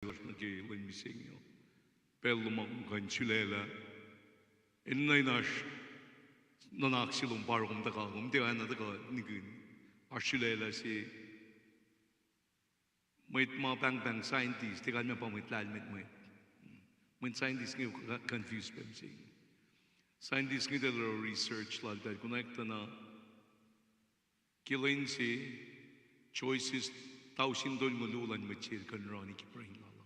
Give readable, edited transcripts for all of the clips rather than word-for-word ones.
nagi limisingyo. Pelo mang ganchulela. Inay nash nanaksilong parong taka umtihan na taka nigin. Ashulela si may mga pang scientist tikan mo pa may tlalmet mo. May scientist ngayon confused pa siya. Scientist ngayon dahil research lalta connecta na kilain si choices tausindol malulan machir kan rani kiprahin lalo.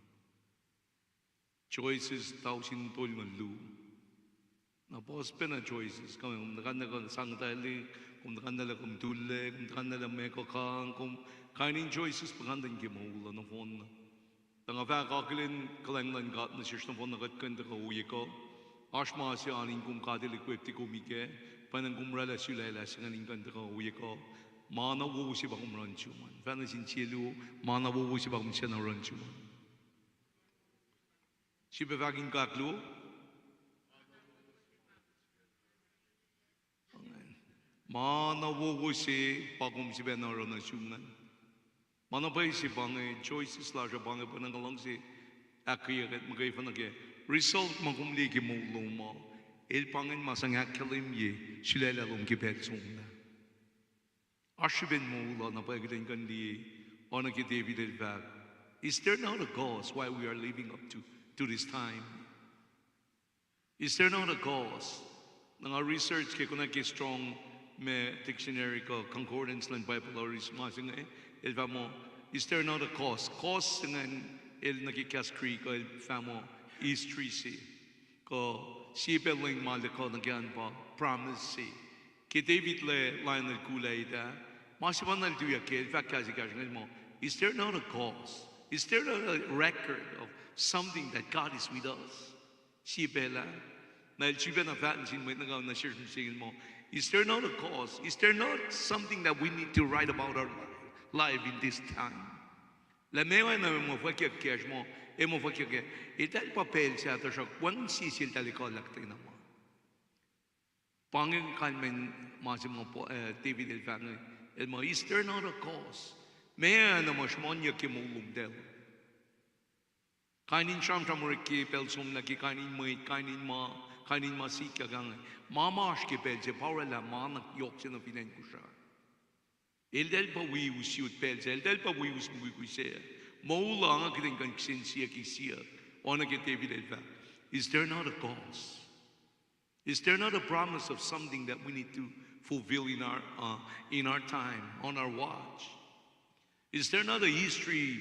Choices tausindol malu. Na pos pa na choices kami kung nakanda ko sangtali, kung nakanda kung dule, kung nakanda meko kang, kung kainin choices pakandan ki maula na phone na. Tanga fa kakilin kalanglan gat na siya na phone na gat kanda ka uye ko. Ashma siya aning kum kadili kwekti kumike, panang kumrala siya siya aning kanda ka uye ko. Mana wo si ba kumran chuman. Fa na sin chielu, mana wo si ba kum siya na ran chuman. Si ba vagin kaklu? Mana wo si pagum si ba na ran chuman. Mana pa si bangay choices la siya bangay pa nang lang si akiyakat magay fa nagay. Result magumli ki mo luma. El pangin masangak kalim ye sila lalong ki petsong na. Ashibin mo na pagdating kandi on ki David el back. Is there not a cause why we are living up to this time? Is there not a cause? Nang research kay kuna ki strong me dictionary ko concordance lang Bible or is masing el mo. Is there not a cause? Cause ngan el nakikas ko el famo East 3C ko sipeling maliko nagyan pa promise si. Ki David le line el kulay da. Masipan na ito yakin, in fact, kasi mo, is there not a cause? Is there not a record of something that God is with us? Sipela. Na el sipe na fat sin mo nagaw na share singin mo. Is there not a cause? Is there not something that we need to write about our life in this time? La mewa na mo fakya cash mo, e mo fakya ke. Ital papel siya to siya, kung sisil talikol lakti na mo. Pangin kalmen masim mo po David el family. El mo, is there not a cause? Maya na mo shmonya ki mulong del. Kainin sham riki pel sum lagi kainin ma sika gang. Mama ki pel se power la manak yok se na pinen kusha. El del pa we usiut pel se el del pa we us mu se. Moula ang kiting kan ksinsia ki sia. Ona ki David el fa. Is there not a cause? Is there not a promise of something that we need to fulfill in our time, on our watch? Is there not a history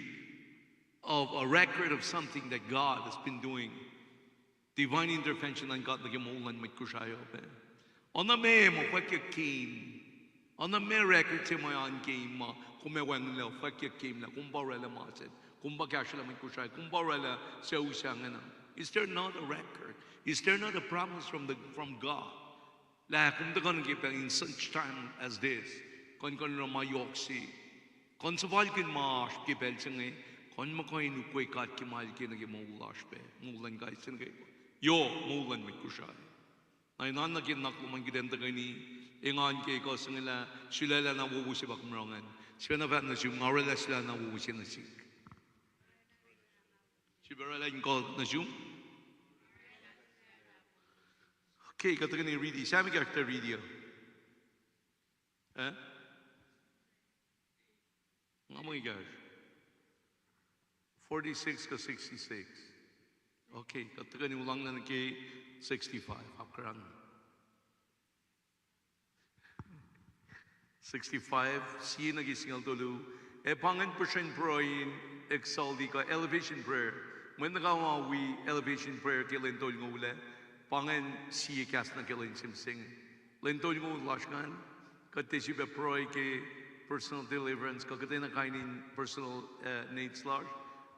of a record of something that God has been doing? Divine intervention and God nagmulan may kushayo pe. On the may mo fakya came. On the may record se mo yan came ma kumewan nila fakya came na kumbara la maset. Kumbakasha la may kushay. Kumbara la sa usang. Is there not a record? Is there not a promise from God? La kung dagan kita in such time as this, kon ramayokси, kon savalkin maash kipel singe, kon makoy nukoy kat kimal kinagi mulash pe, mulan guys singe, yo mulan may kushay. Ay nan nagin nakluman gidenta kani, ingan kay ko singe la sila la nawubusi bakmrongan, sila na vat na siyong ngarala sila nawubusi na sik. Sibara la ingkol na siyong. Okay, kata kani ready. Sami kakta video. Eh? Ngamoy guys. 46 ka 66. Okay, kata kani ulang na kay 65. Akran. 65. Siya nagisingal tulu. E pangan percent proin exaldi ka elevation prayer. When nagawa we elevation prayer kilin tol ngula. Pangan siya kas na kilin simsing. Lentol ng lashkan, kate si beproy ke personal deliverance, kakate na kainin personal needs large,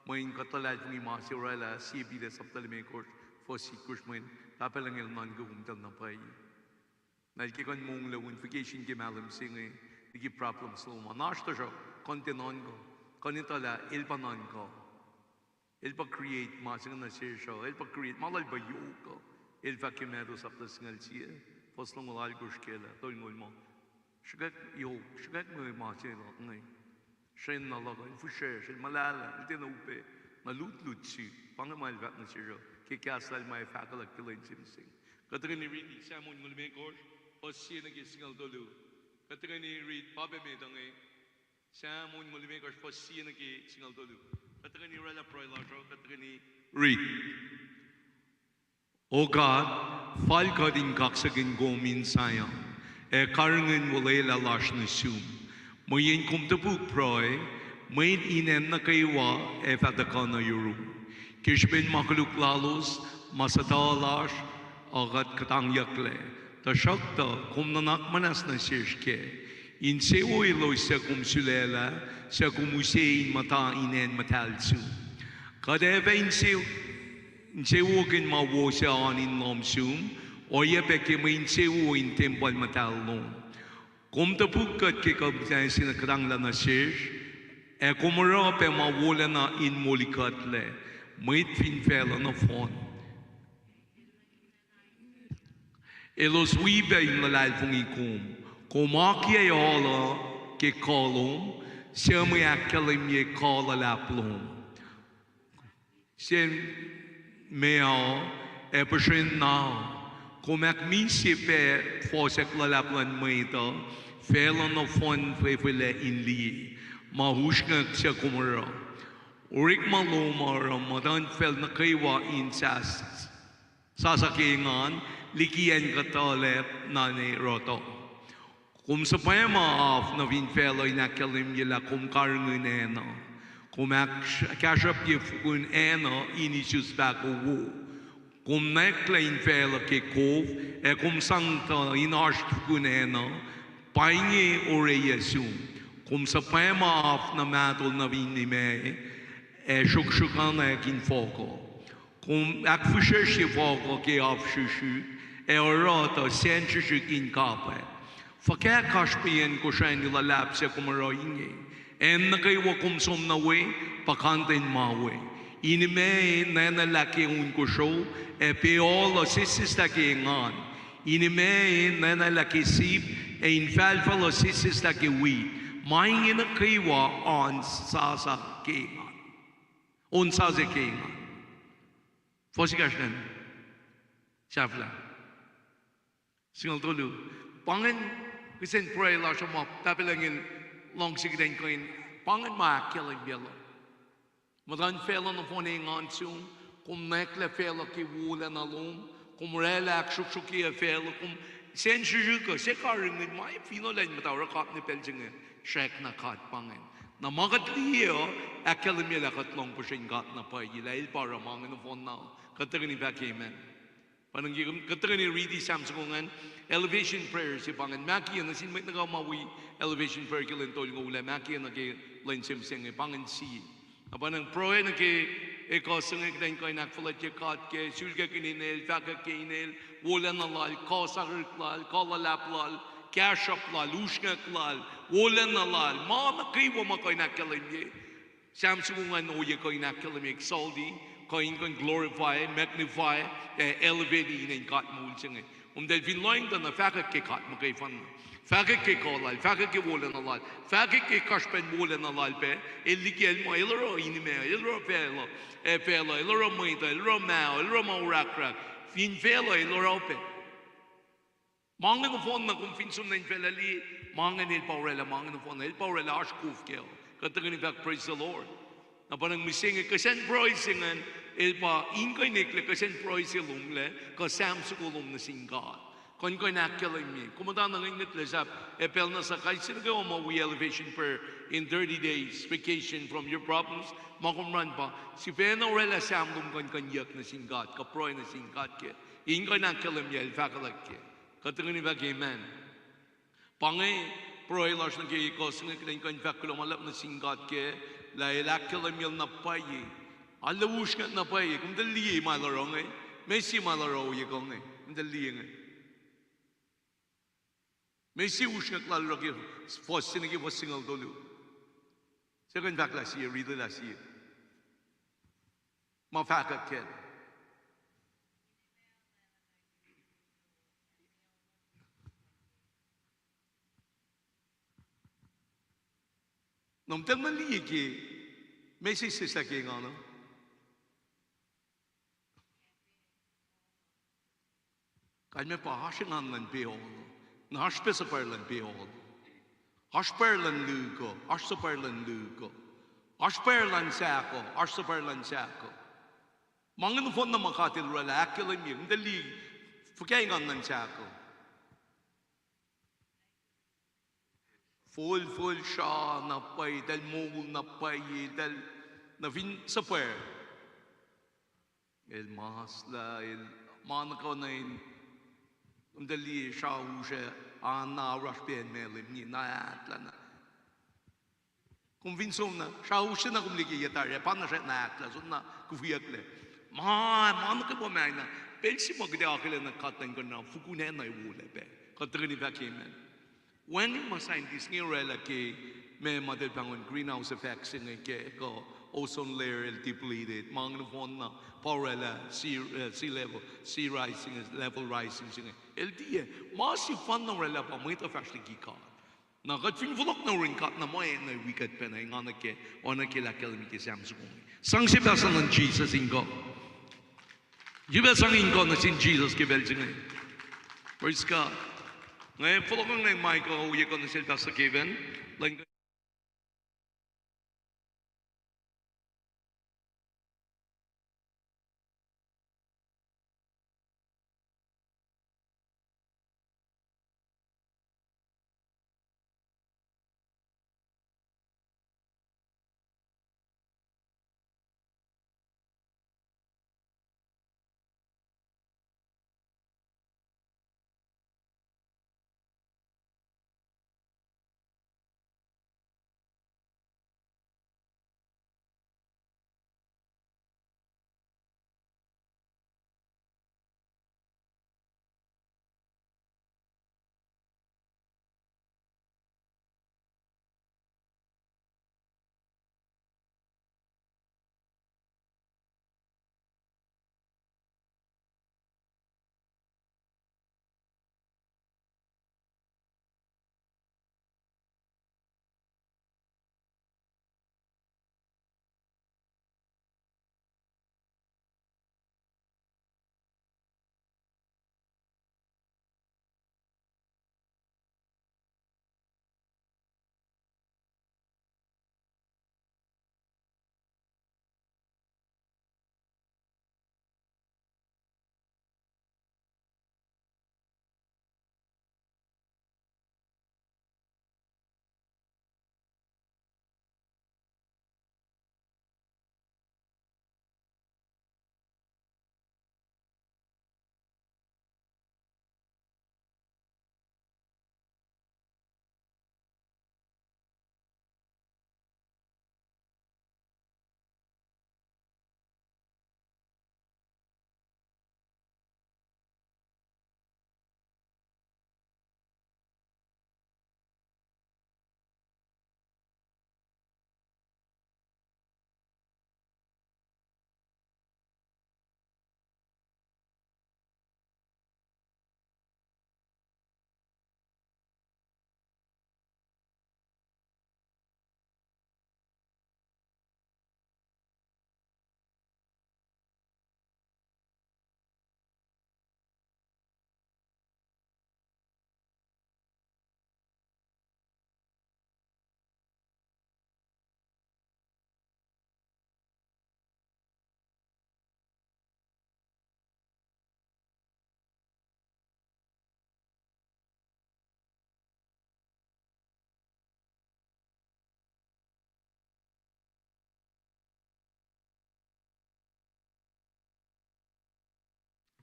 main katalad ng imasi rela siya bida sa talimekor for sikus main tapalang ilman gumtal na pay. Nalkikan mong unification ke malam singe, niki problems lo manashto siya, kontinon ko, konitala ilpanon ko, ilpa create masing na siya, ilpa create malal ba yung ko. El vacuumero sa singal siya, poslong wala gushkela, toy mo mo. Shagak mo masin ngay. Shen na laga, fushe, shen malala, iti na upe. malut su pangamal vat na siro ke kasal mai fakalak tilen simsing katagani read samun mulme kor osi na ke singal dolu katagani read pabe me dangai samun mulme kor osi na ke singal dolu katagani rala proila ro katagani read O God, fall kadin kaksagin gomin sayang karngin walela lash na sum moyin kum te buk proy main inen na kaywa fadakana yuru kishbin makuluk lalos masatalash agat katang yakle ta shakta kum nanak manas na shishke in sewo ilo sa kum sulela sa kum usein mata inen matalsu kadeva in sewo kin mawo sa anin lom sum oye peke main sewo in temple matalon kum te bukat ke kabsan sinakadang la na shish kumara pe mawala na in molikatle mait fin fela na fon elos wibe in lalal fung ikum kumakia yola ke kolom siya may akalim ye kola laplom siya meo epashin na kumak minsi pe fosek lalaplan maito fela na fon fefele in li mahushka siya kumara urik maloma madan fel na kaywa in sasakingan likian katalep na ni roto kum sa payama af na vin fel ay nakalim yela kum karngun ena kum kashap yifukun ena inisus bako wo kum neklain fel ke kov kum sangta inash fukun ena paingi ore yesum kum sa payama af na matol na vinime shukshukan kin foko kum akfusheshi foko ke afshushu orata senchushu kin kape fakya kashpian ko shain la lapse kumaroinge en nakaiwa kum som na we pakantin mawe inime nana laki un ko show peola sisista ke ngan inime nana laki sip infalfalo sisista ke we maing in a kaiwa on sasa ke on sasa ke ngan fosikashnan shafla singal tolu pangan kisen pray la shama tapilangin long sigden coin pangan ma killing bielo madan felo no phone ngan sum kum nekle felo ki wula na lum kum relax shukshuki felo kum sen shujuka se karing mai fino len mataw kap ni peljinge shek na kat pangan na magatliyo academy la katlong pushin gat na pa ilail para mangan no phone na katagani back amen panang gigam katagani ready samsungan elevation prayers si pangan maki na sin mek na mawi elevation prayer kilen tol ngula maki na ke len sim sing pangan si panang proe na ke ekosung ek den ko nak fulat ke kat ke sulga kinel faka kinel wala na lal kosar lal kala lap lal cash up lal ushka lal wala na lal ma na kiwo ma ko nak kilen ye samsungan o ye ko nak kilen exaldi Going to glorify, magnify, elevate in God mulching. Del vinloing the facket ke kat mo kay fan. Facket ke kolal, facket ke wolen alal, facket ke kashpen wolen alal pe, elikel mo elro inime, elro pelo, pelo, elro moita, elro mao, elro maurakrak, fin felo elro pe. Mangan the phone na kung finsun na felali, mangan el paurela, mangan the phone, el paurela ashkuf keo. Katagani back praise the Lord. Na parang mising kasen proisingan elpa inkoy nekle kasen proisilum le ka samsukulum na singkat kon koy nakkelim mi kumada na ngit lesap epel na sa kay sino go mo we elevation prayer in 30 days vacation from your problems makumran pa si peno rela samlum kon yak na singkat ka proy na singkat ke inkoy nakkelim yel fakalak ke katungani ba amen pangay proy lash na ke ko sing kon fakulum alap na singkat ke la elakkelim yel na payi alla ushkat na payi kum dali malarong messi malaro ye kong dali messi ushkat la rogi fosin ki fosingal dolu second back last year really last year ma fakat ken nom tel mali ki messi sisa ke ngano Kalme pa hasingan lan beol. Nashpesa perlan beol. Ashperlan lugo. Ashsaperlan lugo. Ashperlan sako. Ashsaperlan sako. Mangan fon na makatil rala akilim yung dali. Fukaingan lan sako. Full siya na pay, dal mogul na pay, dal na vin sa per. El masla, el manakaw na in, dali siya siya, na raspien melim, ni na atla na. Kung vinsom na, siya siya na kumliki yatarya, paano siya na atla, so na kufiyak le. Manakaw po may na, pelsi magdi akila na katan ko na, fukunen na iwule pe, katagani pa kimen. When my scientists knew que may mother pangon greenhouse effects in a ozone layer depleted, mangnavon porella sea rising level rising sing LDA massive fun no rela pa mo ito freshly gika. Na kating vlog na rin kat na mo na wicked penay ngana ke ona ke la kelmiti samsung. Sang si basan ng Jesus ingo. Jiba sang ingo na sin Jesus ke belting. Praise God. Ngayon, follow kang na yung mic ko, huwag ko na sila sa Kevin.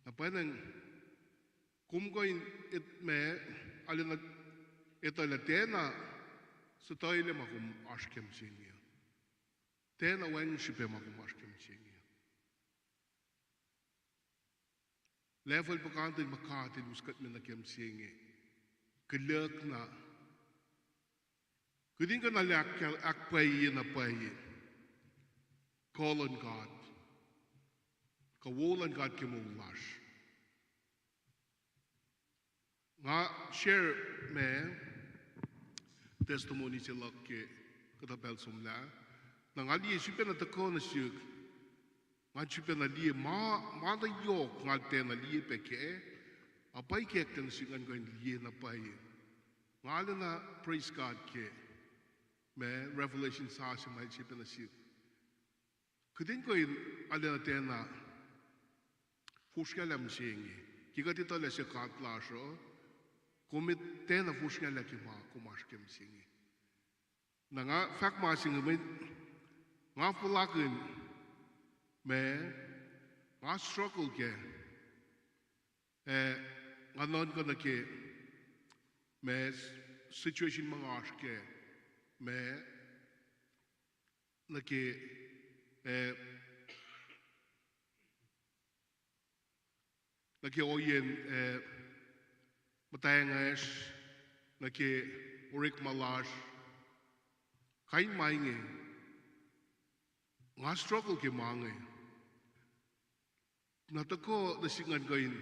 Napanan kumkoin it me alina ito la tena so toile makum ashkem singia tena wen shipe makum ashkem singia level pakantin makatin uskat me na kem singi kelek na kudin ka na lak akpayi na payi call on God kawolan God kimulash nga share me testimony sila ke katapel sumla na nga liye siya na tako na siya nga siya na liye ma da yok nga te na liye peke Apai kek tan singan ko liye na pai. Ngala na praise God ke. Me Revelation sa si mai chip na si. Kudin ko in ala tena fushkalam singi. Kika tito le se kat lasho. Kumit tena fushkala ki ma kumash kem singi. Na nga fak ma singi me nga fulakin me nga struggle ke. Nga non ko na ke me situation mga ke me na ke na ke oyen matayangas na ke urik malash kain mainge nga struggle ke mange na tako na singan gain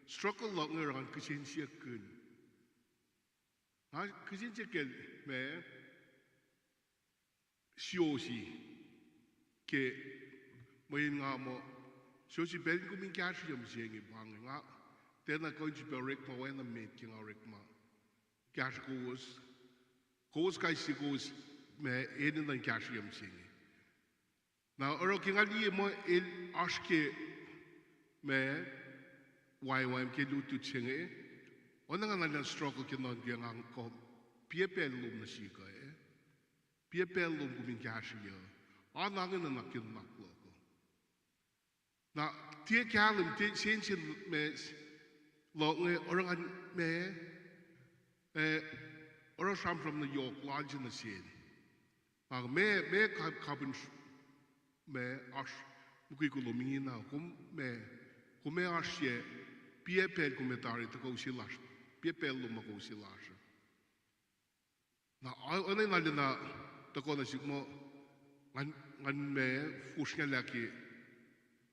struggle lo ngeran kisin siya kun ha kisin siya kel me siosi ke mayin nga mo siosi ben kuming kashi yam siya ngi bange nga tena ko ji berek mo wen na met king arek ma kashi goes kai si goes me eden dan kashi yam siya ngi na oro king ali mo el aske me why ke lu tu chenge ona nga na struggle ke non ge ngang ko pie pelum na si ka pie pelum kuming kashi yo ana nga na kin naklo ko na tie kalum tie sin me lo nge orang me orang from New York lodge in the scene me carbon me ash mukui kulomina come ashe pie pel komentari to ko silas pie pel lo ko silas na ona na to ko na sigmo ngan me fusnya laki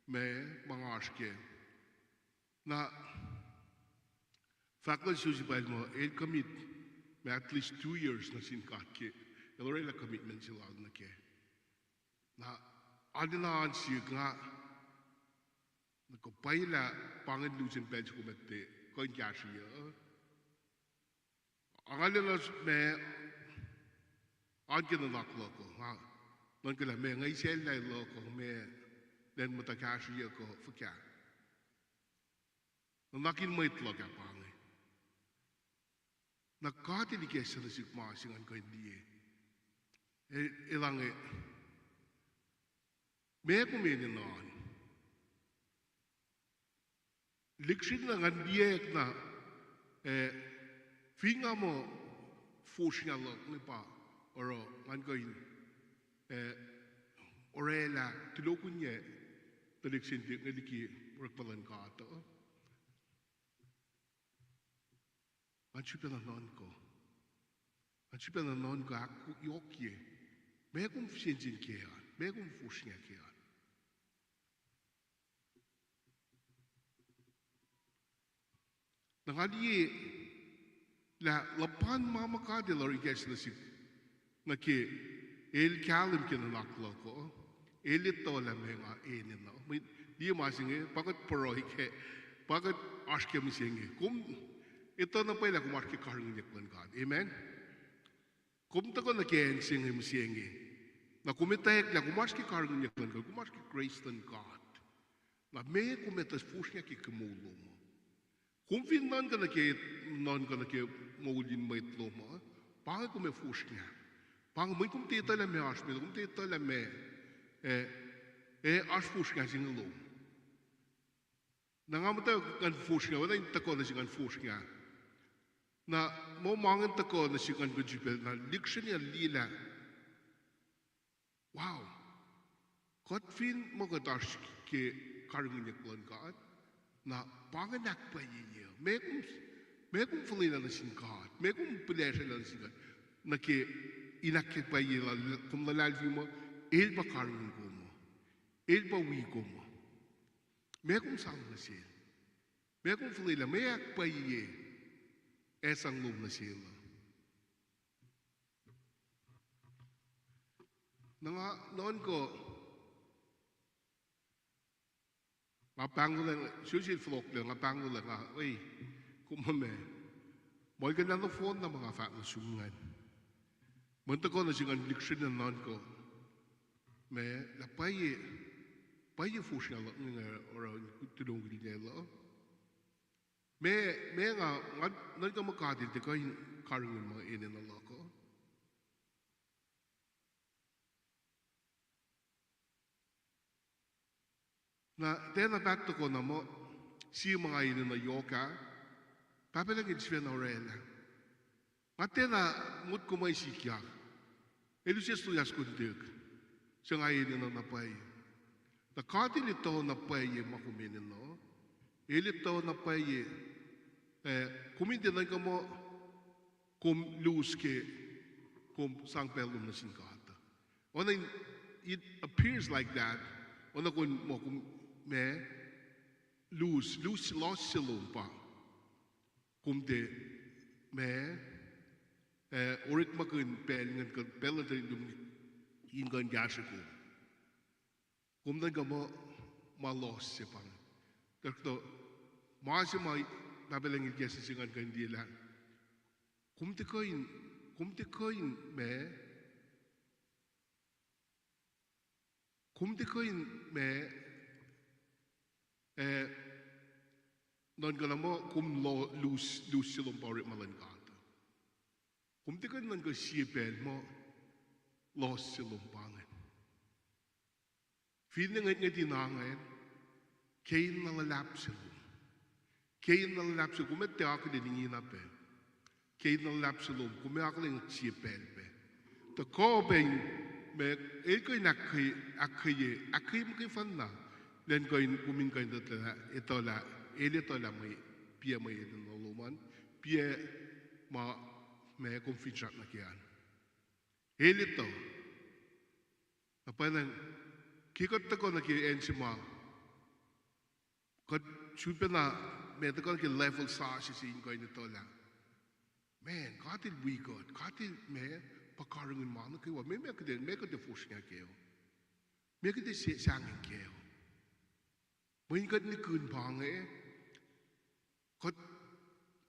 me mangaske na fakol susi pa mo el commit me at least 2 years na sin katke elorela commitment sila na ke na adina an si nga ko paila pangan lusin page ko mette ko kashi yo angala me an ken na ko ha non ke la me ngai sel dai lo ko me den mata kashi yo ko fuka no nakin mo itlo ka pangai na kati di kesa na sikma singan ko hindi ilange me ko me ni non liksin na ngan diek na finga mo fusnya lo ni pa oro ngan ko in orela tulokunye taliksin di ngaliki workpalan ka to Anchupen non ko. Anchupen non ko aku yokye. Me kum shinjin kia. Me kum fushnya kia. Nangadi la lapan mama ka de lori ges na si na ke el kalim ke na naklo ko. Elit to la me nga eni na. Di ma singe pakat poroi ke pakat aske mi singe. Kum ito na pala kumar ki karang yaklan God. Amen? Kum ta ko na kien singim singi. Na kumitayek la kumar ki karang yaklan God. Kumar ki grace than God. Na me kumitas fusnya ki kumulo mo. Kum fin non ka na ke maulin may tlo mo. Panga kume fusnya. Panga may kum tita la me asmil. Kum tita la me as fusnya singalo. Nangamata kan fusnya. Wala yung tako na singan fusnya. Na mo mangan tako na singan ko jipel na liksyon niya lila. Wow. Kot fin mo katash ke karang niya klon God. Na panganak pa niya. May kung fulila na sin God. May kung pilesya na sin God. Na ke inakit pa niya. Kung nalalvi mo, el ba karang ko mo. El ba wi ko mo. May kung sang na siya. May kung fulila. May ak pa niya. Esang lum na sila. Noon ko, ngapang le social flok le ngapang le nga oi kumame moi kan na phone na mga fa ng sungan monta ko na singan diction na non ko me la paye fushna lo nga ora tudong gili lo me nga nan ka makadil te ko karung mga inin na lo ko na tena batto ko na mo si mga inin na yoka papelagin siya na orela matena mut ko may sikya elu siya tuyas kundig siya nga inin na napay na kadil ito napay makuminin no elit ito napay kumindin na ka mo kum lose ke kum sang pelum na singkata when it appears like that when kun mo kum me lost silum pa kum de me orik makun pel ngan ka pel de dum in gan gashe kum dan ka mo ma lost se pang to ma se mai babeleng il gese singan kan dila kum te koin me non gala mo kum lo lose silum parit malan gata kum te koin nan ko siepel mo los silum pangan feeling ngat dinangan kain na lap silum kain na lap silum kum te ak de ningina pe kain na lap silum kum ak ling siepel pe to ko ben me koin akai mo fan na len koin kumin koin itola elitola mai pia mai no luman pia ma me konfitrat na kian elito apa nang kikot ko na ki ensima kot chupena me to ko ki level sa si koin itola man katil we god katil me pakarung man ko wa me ko de fushnya keo me ko de sang keo when got ni kun pang got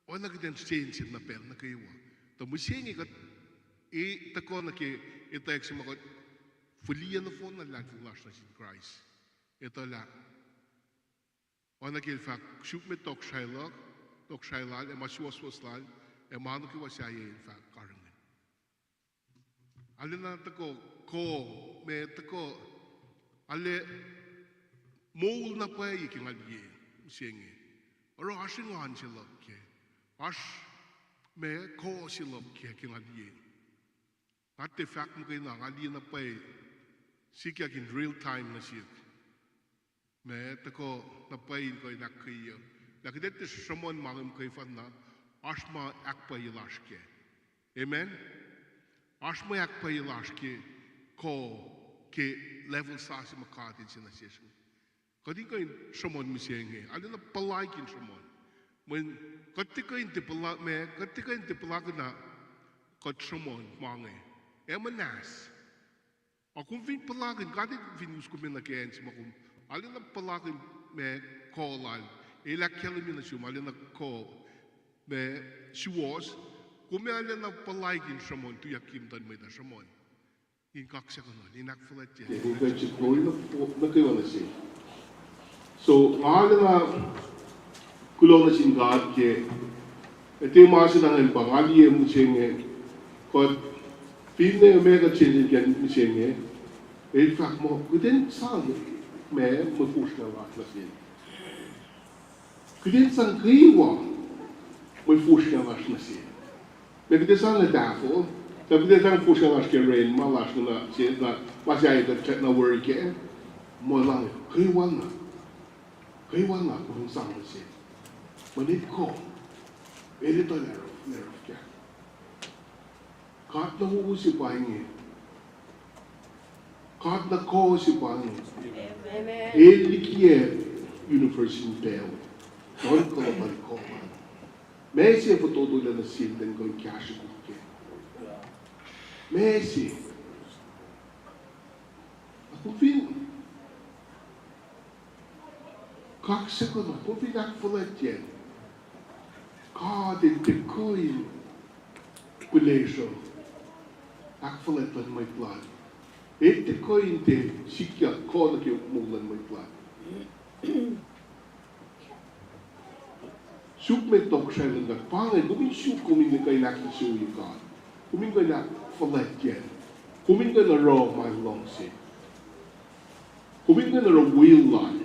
ona gidan change na pel na kayo to musengi got ta ko na ke ita ek sima got fulia na phone na lag flash na sin Christ ito la ona ke fa shoot me tok shailal e masuwas lal e manu ki wasaya in fa karang alina ta ko me ta ko ale mol na pa yi king ali sengi oro ashing han silok ke ash me ko silok ke king ali atte fact mo kay na ali na pa sikya kin real time na siya me ta ko na pa yin ko na kiyo la kidet shamon magam kay fan na ashma akpa yilash ke amen ashma akpa yilash ke ko ke level sa si makati sin na siya Kadi ko in shamon misenge, alin na palaikin shamon. When kati ko in tipala me, kati ko in tipala na kat shamon mange. Emanas. Akong vin palagin, kadi vinus ko min lakian si makum. Alin na palagin me kolal. Elak kelimi na siyum, alin na ko me siwas. Kumi alin na palaikin shamon, tu yakim tan me da shamon. In kaksa ko nun, in akfalat yan. Kung kaya chikloy na kayo na siya. So, mahal na kulong na singkat ke ito yung mga sinangin pa, ngali yung musenge kot pin na yung mega change yan musenge in fact mo, kudin sang me mafush na wak na siya kudin sang kriwa mafush na wak na siya me kudin sang na dafo kudin sang fush na wak ke rain malash na siya na masaya yung chat na worry ke mo lang, kriwa na kaya wala kung saan na siya. Manit ko, ito laro kya. Kahit na ko si pahingi. Kahit na ko si pahingi. Elikiye University Bell. Noon ko na balik ko man. May siya po todo na nasindan ko yung cash ko kya. May siya. Ako fin. Kaksikon po pinakpalatyan. Kadin tikuin kuleisho. Akpalatlan may plan. Tikuin te sikya kona ki mulan may plan. Suk may tok siya lang pangay. Kumin suk kumin kay nakisuwi ka. Kumin kay nakpalatyan. Kumin kay na raw my long sin. Kumin kay na raw wheel line.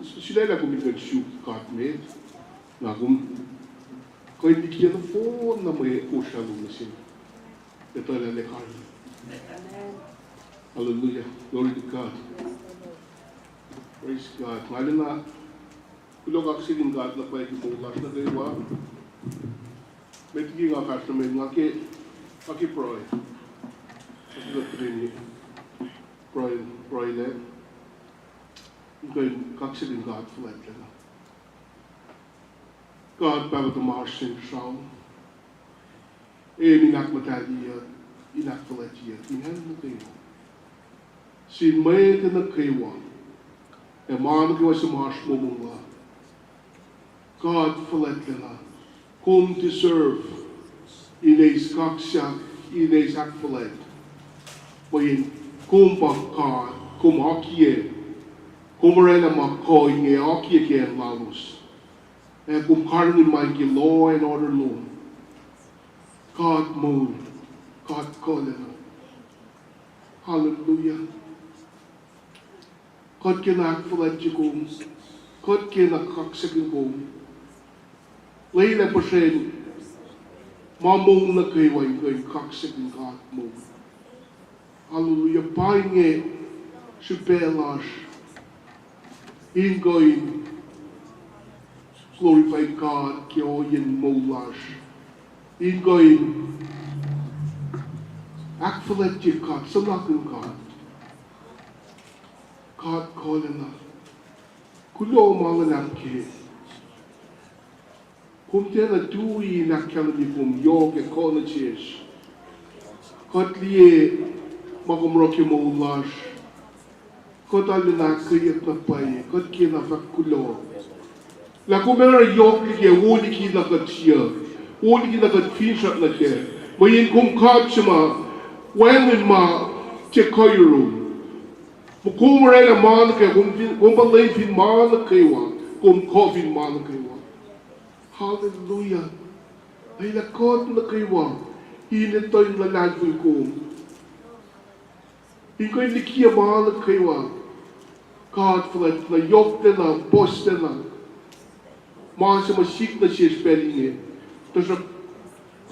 Sila na kumin kay suk katmed. Na kaya di kaya na phone na may usya lumasin. Ito na lekar. Hallelujah. Glory to God. Praise God. Lalo na, kulong aksilin God na pwede mulas na kayo wa. May tigi nga customer nga ki proy. Kasi na trini. Proy na. Ngayon, kaksilin God flat na. God para tumasin siya. Minak mataliya. Inak flat yan. Inhan mo kayo. Sin may na kayo. Man que vai se march momula. God forletla. Come to serve. Ineis kaksia, ineis akforlet. Wain come back God, come akie. Come rena mako inge akie ke lalus. Come karni mai ke law and order law. God moon. God kolena. Hallelujah. God kinak fulatjikum, God kinak kaksakikum. Leila pashen, mamong na kayway kay kaksakin God mo. Hallelujah. Painge, supelash, ingoin, glorified God, kioyin molash, ingoin, akfulatjik God, sanakin God. God calling us. Kulo manganak ke. Kum tena tui nakalami kum yoke kona chesh. God liye magum roki mo ulash. God alina kiyat na paye. God kina fakulo. La kumera yoke ke wuli ki na katsiya. Wuli ki na katfisha na ke. Mayin kum kapsima. Wayan ma che koyuru. Kum rela man ke kum balay fin man kaywa kum kofin man kaywa. Hallelujah. Ay lakot na kaywa. Hinito yung lalagul kum. Iko'y likiya man kaywa. God flat na yok na boss na. Man sa masik na siya spelling. Tapos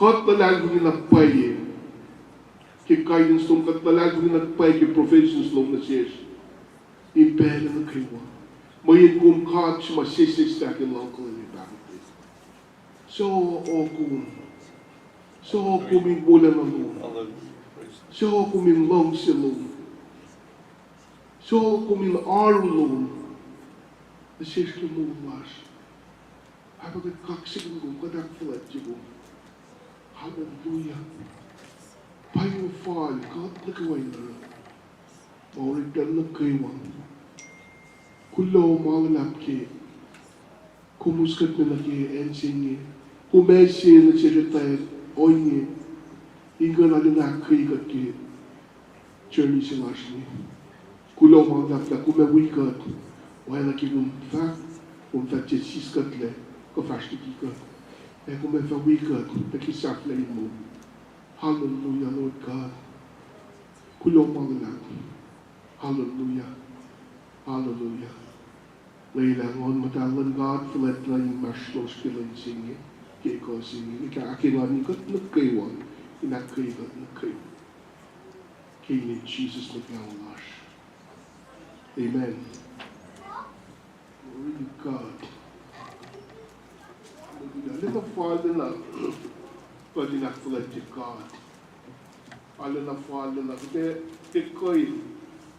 kot na lagul na paye. Que guidance tom kat talag na nagpay que provisions long na siya. Impele na kayo. Mayin kum kat siya masisig sa akin local ni bakit. So kuming bulan na lo. So kuming long si lo. So kuming araw lo. Na siya siya mo mas. Habang kaksig mo kadak flat siya. Hallelujah. Payo fall, God na kaway na. Mauridan na kaywang. Kulo maulap ke. Kumuskat na ke ensingi. Kumesi na siya tayo oingi. Inga na na kaykat ke. Journey si Lashni. Kulo maulap na kumawikat. Wala ki kumfak jesiskat le. Kafashtikikat. Kumafawikat. Nakisap na mo. Hallelujah, Lord God. Kulong mga Hallelujah. Hallelujah. Laylangon matalan God, filet na yung maslos kilang singi. Kaya ko singi. Ikaakilan ni God nagkaywan. Inakaywan nagkaywan. Kaya ni Jesus naglawash. Amen. Glory to God. Hallelujah. Little Father na. Pwede na filet to God. Alam na. Kaya ko'y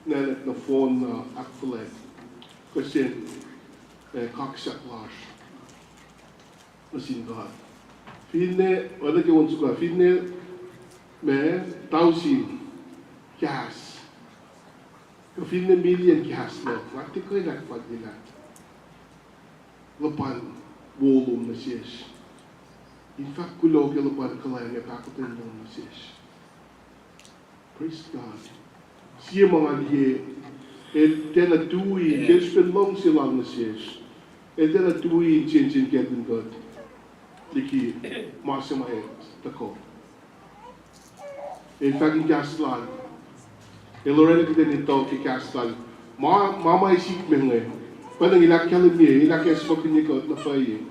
nalat na phone na akfilet. Kasi kaksak lash. Nasin God. Finne, wala kayo wansu ka. Finne, me, tausin, gas. Ka fin na million ki haslo. Wati ko ilakpad nila. Lapan wolum na siyes. In fact, kulog yung lapan kalay nga pakutin lang na siyes. Praise God. Siya mga liye. Et tena tui. There's been long silang na siyes. Et tena tui chin getting God. Liki masamay tako. In fact, in Kaslan. Lorena kita nito ki Kaslan. Mama isip mo ngayon. Parang ilakyalan niya. Ilakyalan niya ko na faye.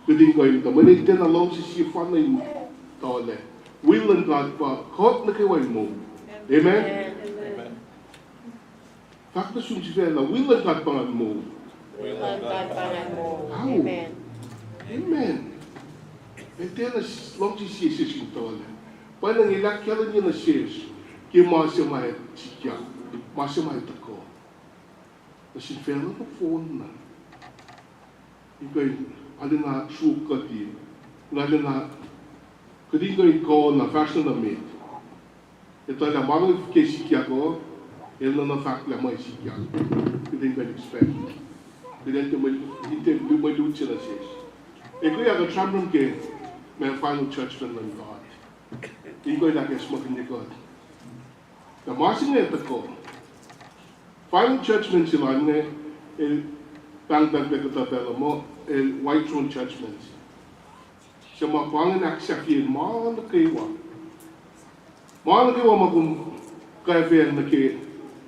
Kudin ko ito. Manit din along si siya fan na yung tole. Will and God pa. Kot na kiway mo. Amen? Fact na sunsifela. Will and God pa nga mo. Will and God pa nga mo. How? Amen. Amen. And then long si siya siya yung tole. Parang ilakyalan niya na siya. Kaya masamay siya. Masamay tako. Nasinfela na phone na. Ikaw alin na suka di. Alin na kudin ko ikaw na fashion na mate. Ito na mga kesikia ko, yan na fact na may sikia. Kudin ko expect. Kudin ko may lucha na siya. Ikaw yung katramram ke may final judgment ng God. Ikaw yung nakasmakin ni God. Na masin na ito ko. Final judgment sila nga bang pagkatabela mo white throne judgment. Sa mga panganak sa kiyan, mga nakaiwa. Mga nakaiwa magkong kaya na ki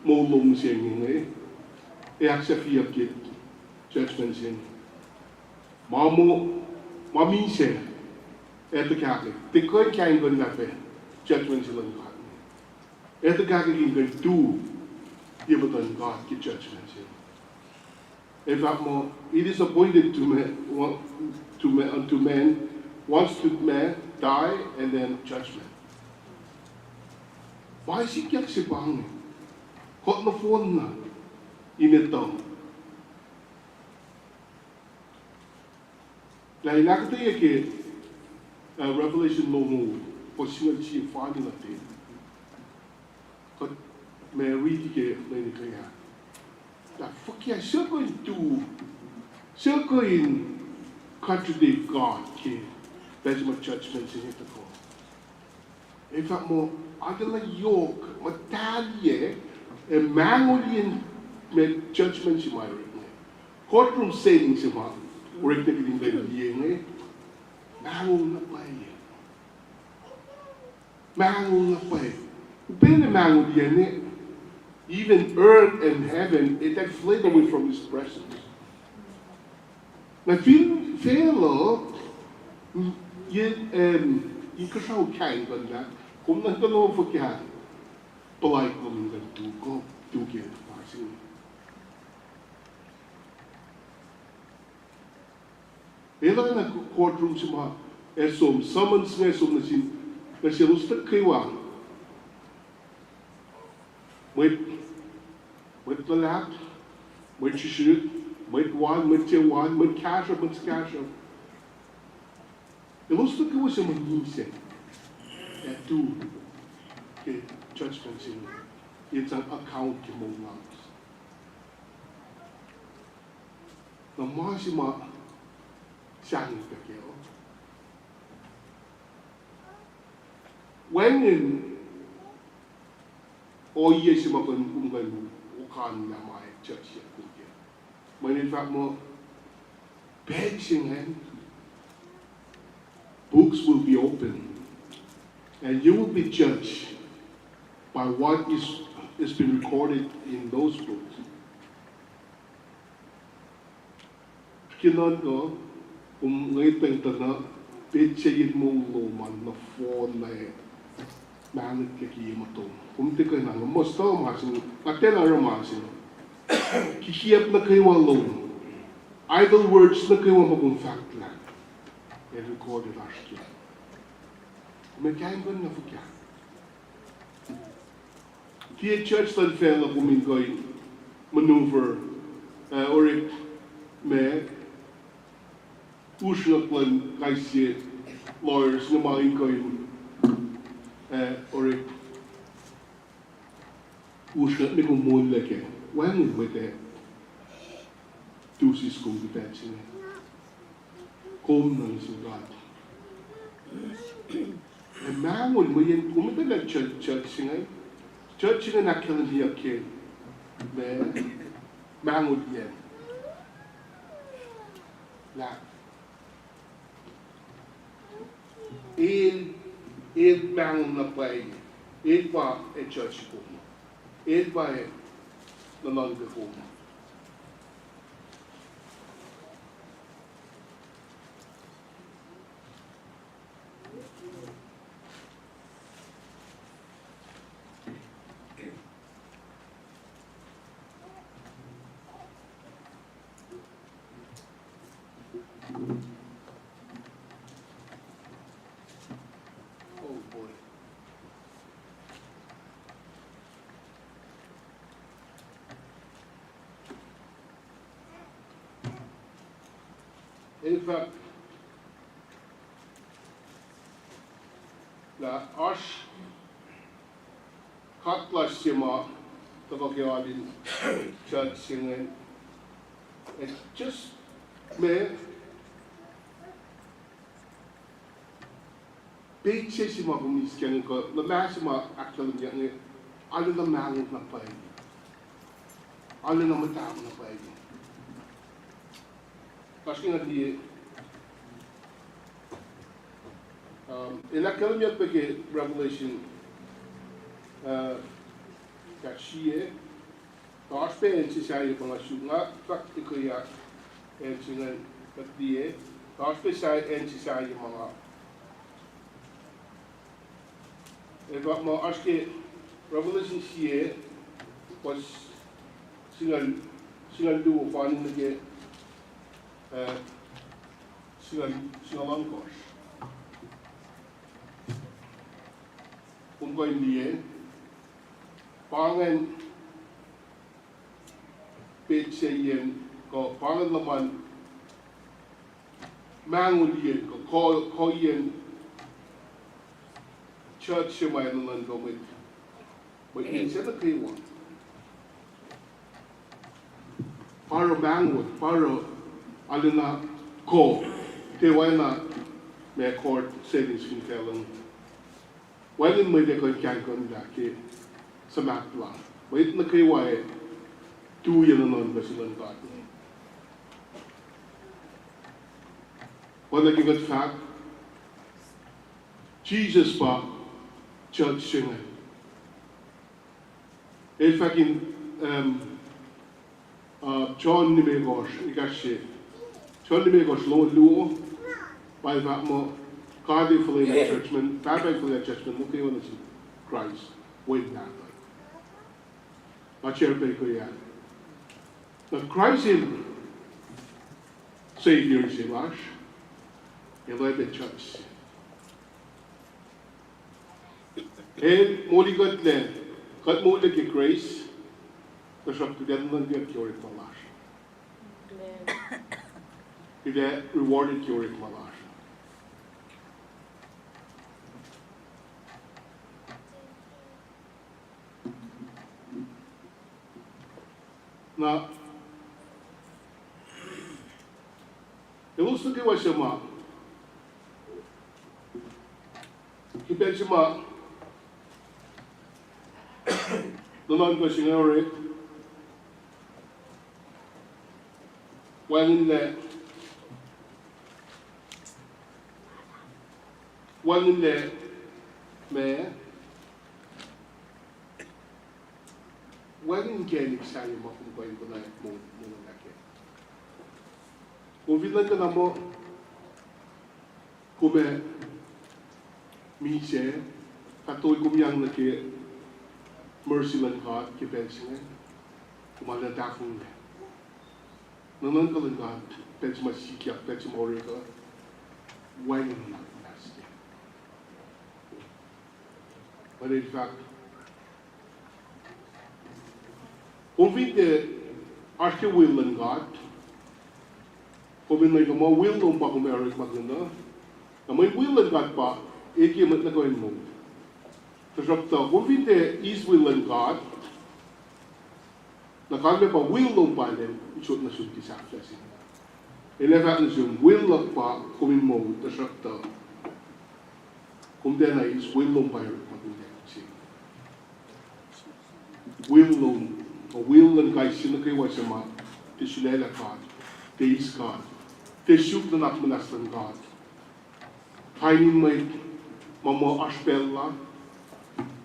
mulong siya nga ak sa kiyan kit judgment siya. Mamin siya eto kaki. Tikoy kain ko na pe judgment sila nga. Eto kaki yung do give it on God, get judgment here. In fact, more, it is appointed to man, once to man, die, and then judgment. Why is he kyak si bang? Kot na phone na, inito. Dahil nakatayo ke, Revelation no mo, position siya fadi natin. May read ke may kaya. Da fukia circle in contradict God ke that's my judgment in it ko. In fact mo adala yok matalye e mangolian may judgment si my ring. Courtroom setting si ma work na kiding ba yeng mangol na pay. Mangol na pay. Upene mangol yan even earth and heaven, it had fled away from his presence. Na felo, yung kasaw kain ba na, kung nagtanong po kaya, palay ko ng gantuko, tukit, pasin. Ela na courtroom si mga esom, summons nga esom na sinustak kayo Met lalat, met shishut, met wan, met tewan, met kasha, met kasha. Eu não estou que você me disse. É tu que judgment in. It's an account que mo langs. Na máxima sang que eu. When in o yes ma kon kungan kan na mai church ya kunge. When in fact more benching hand books will be open and you will be judged by what is been recorded in those books. Kinon ko ngay tentana pechayin mo man na phone na manit kakiyamatong. Kung di kayo nang most of masin, natin ang masin. Kikiyap na kayo alone. Idle words na kayo magong fact lang. E recorded last year. May kain ko na fukya. Kaya church lang fela kumingoy maneuver or may usnak lang kaisi lawyers na maling koy or Usa me con molle che when with it tu si scombi pezzi come non si va e man will we come the church singing na killing here kid man would yeah la il man na play il va e church come il va e the non before oh boy. In fact, la ash katlas sima tabagyalin church singing. It's just me. Big sima kumis kaya ko na masima actually niya alle na mangin na pa alle na matang na pa kasi nga di in academia peke Revelation kasiye taas pe en si saya mga sunga praktikuya en singan katdiye taas pe saya en si saya mga wat maar als je Revelation siye was singal duo finding the get singal angkos ko indiye pangan petseyen ko pangan naman manguliyen ko yen church may naman gawin. But isa na kayo para bangot, para alina ko, kaya na may court settings kung kailan. Wala may dekong kagon daki sa matla. Wait na kayo ay tuya na nun ba silang dati. Wala gigat fact, Jesus pa church singing. In fact, in John Nimegos, John Nimegos low luo, by that more Cardiff for the churchman, Babak for the churchman, okay on Christ, wait that. But share Baker, the Christ in Savior is a rush, he led the church. En moli God len, God moli ke grace, dus op de den dan weer cure it malash. Ide rewarded cure it malash. Na, eu sou que vai chamar. Que pede chamar. Naman ko sinore one in the me one in genik sayo mo kung kayo ko na mo laki. Kung bilang ka na mo kume mise katoy kumyang laki mercy lang God, kipensingen, kumala dakong le. Naman ka lang God, pens masikya, pens morika, wang lang nasty. But in fact, kung vite, arke will lang God, kung binay ka mo, will nung pa kung meron maganda, na may will lang God pa, ikimat na gawin mo. Kung vite is will and God, na kalme pa will long pa den ichot na sun kisa flesin eleva na sun will long pa kumin mo ta shakta kum den is will long pa pa kum den si will long o will and kai sin kai wa sama te sulela ka te is ka te shuk na nak manastan ka kainin mai mamo aspella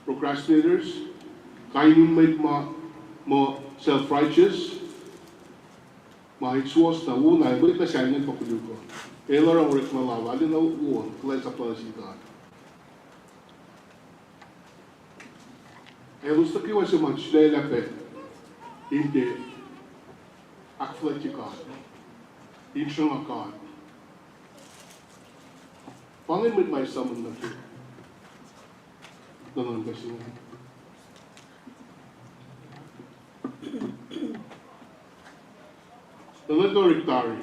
procrastinators kainin mai ma self-righteous ma itsuos na una ibig na siya ng pakuligo elo ang ulit na lawa alin na uon kulain sa palasita elo sa kiwa sa mga chinela pe hindi akflati ka insyong ka pangin mit may saman na siya nanon kasi nanon ko riktari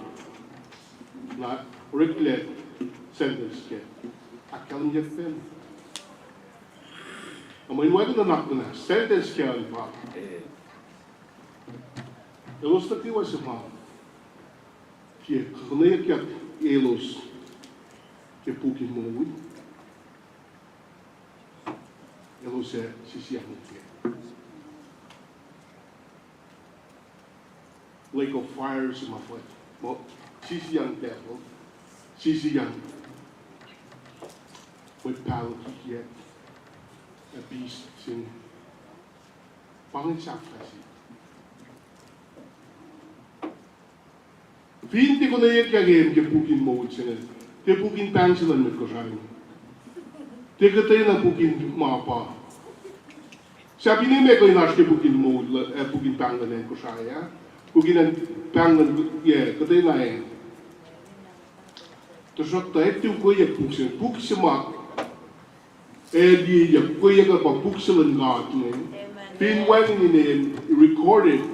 na riklet sentence ke akalam jet pen amoy wala na nakuna sentence ke al pa elos ta kiwa sa pa ke khnaya ke elos ke pukin mo elos se sisiya mo ke lake of fire sa mga foot. Mo, sisiyang devil, sisiyang with power yet a beast sin pangisap kasi. Hindi ko na yan kagayam ke pukin mode sinan. Te pukin pansilan met ko sabi. Te katay na pukin mapa. Sabi ni me ko inash ke pukin mode, pukin pangalan ko saya. Puginan pangan ya katay na yan. Terus tayo tu ko ya puksin mak. Di ya ko ya ka puksilan God ni. Pin wani ni recorded.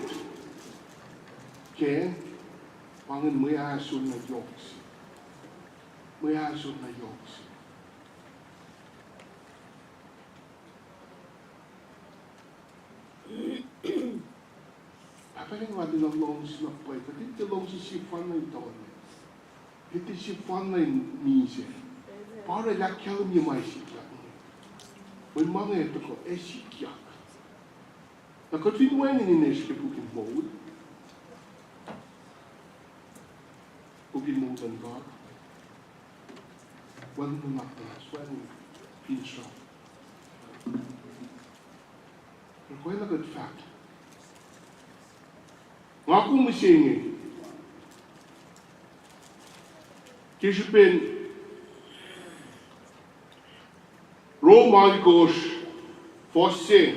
Okay. Pangan mo ya asun na yoks. Mo ya asun na yoks. Apa yang ada dalam long si nak pai, tapi the long si sifan na ito ni. Iti sifan na ni siya. Para yakyalam niya may sikyak. May mga ito ko, sikyak. Nakatwinuan ni Ninesh ke pukin mode. Pukin mode ang God. Walang nanakas, walang pinsya. Pero kaya na good fact. Ngaku mesingi. Kisipin Romalikos fosse.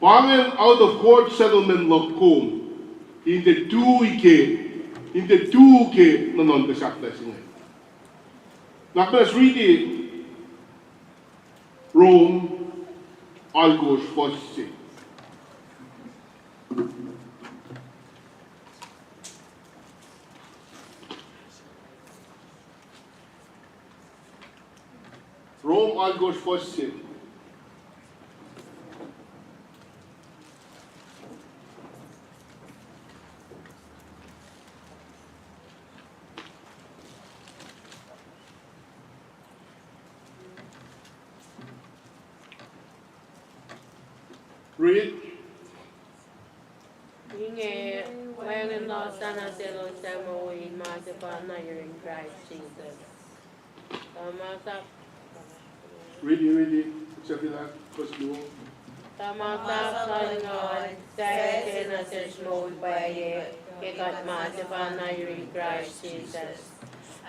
Pangen out of court settlement lokom. In the two ke nanon besakta singa. Naklas read it. Rome Algos fosse. Rome Algos fosse. Read. Inge, when lost and I said, Lord, Samuel, in my Savannah, you're in Christ Jesus. Read it. Sabi na, first mo. Tamatap Panginoon, dahil kinasasmod ba ikat mga Savannah, you're in Christ Jesus.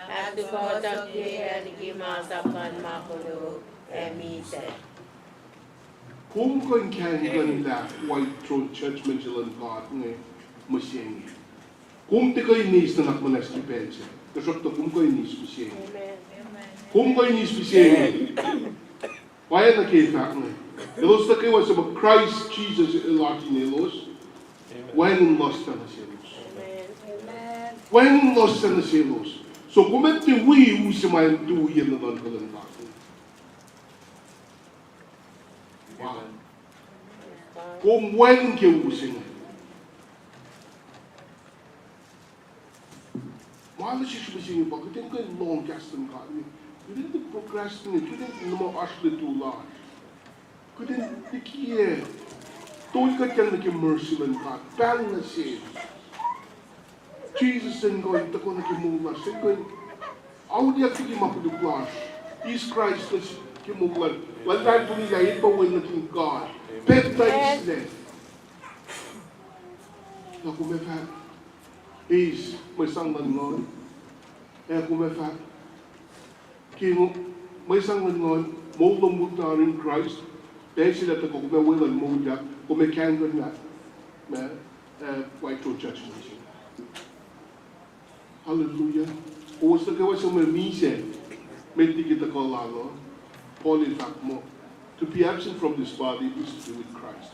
At the God of the head, gimasapan makulo, emise. Kung kan kanila White Throne Church menjalan God ng masyeng. Kung di kayo nis na nakmanas ki pense, kasok to kung kayo nis masyeng. Kung kayo nis masyeng, kaya na kita ng. Elos na kayo sa Christ Jesus ilati nilos, when lost na silos. When lost na silos. So kung ito usimayan tuwiyan na doon kalang natin. Wow. Kom wen ke using. Mala shi shi sing ba kuten ko long casting ka ni. Kuten the procrastinate, kuten no mo asle tu la. Kuten dikie. Toi ka kan ke mercy lan ka. Bang na se. Jesus and going to go to mula. Sen going. Audia ki ma pu class. Is Christ is ki mula. Wala tu ni jai pa wen na king God. Baptize them. Na ku me fa. Is my sang lan ngon. Ku me fa. Ki my sang lan ngon. Mo lo mu ta in Christ. Besi that ko me wen lan mo ja. Ko me kan go na. Me white to church. Hallelujah. Os que eu chamo mise, meti que tá colado, Paul is back more. To be absent from this body is to be with Christ.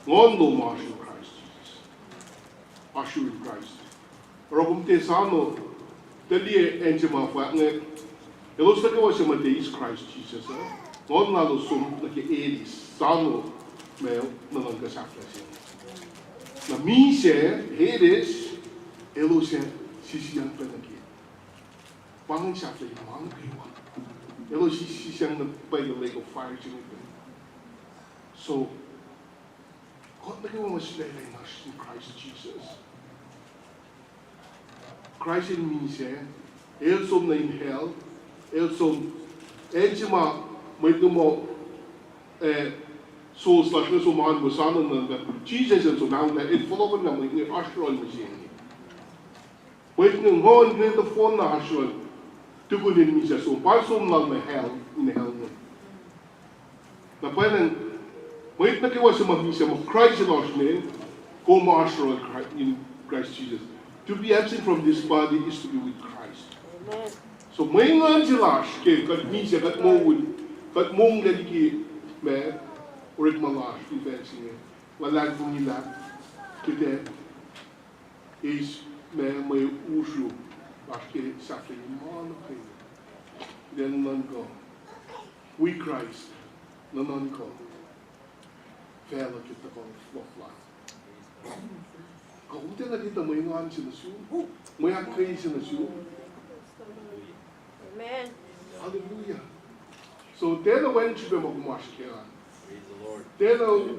One no march in Christ Jesus. Usher in Christ. Rogum te sano, te lie enjema fa ne. Elos que eu chamo de is Christ Jesus. One lado sum na que ele sano meu na longa safra. Na mise, eles elos sisi yang pernah ki. Bangun siapa yang mana kewa? Elo sisi yang by the lake of fire sini. So, God nak masih lelai nas in Christ Jesus. Christ in me say, el som na in hell, el som, enzima met mo so slash so man besanen na Jesus en so nou na het volgen na met nie astral machine. Weet nie gewoon net de phone na astral. Tukul in misa so palsom lang na hell in hell no. Na pweden wait na kiwa sa misa mo Christ in our name go master in Christ Jesus. To be absent from this body is to be with Christ. Amen. So may nga jilash ke kat misa kat mo would kat mo ngadi ki me urit malash di fancy wala kung nila today is may usu. Aske safri man okay. Then none go. We Christ, none go. Fella kita kong flop. Kung tena kita may ngan sila su, may akay sila su. Amen. Hallelujah. So tena when siya magmash kaya. Praise the Lord. Tena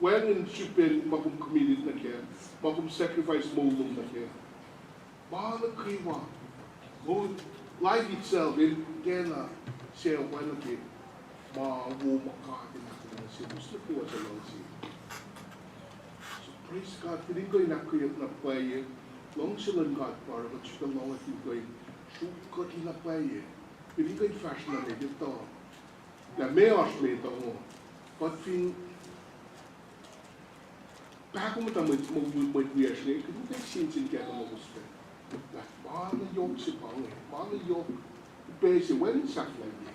when siya magum committed na kaya, magum sacrifice mo na kaya. Bala kriwa. Life itself, kena siya wala ke mawo makatin natin na siya. Gusto ko sa lang siya. So praise God. Piling ko inakuyat na paye. Long silang God para kat siya long at yung ko'y sukat na paye. Piling ko fashion na rin ito. Na may asme ito mo. But fin baka mo tamad mag-wish na ito. Kung kayo sinsin kaya ka mag-gusto. Mana yok si pange, mana yok base when sakla ni.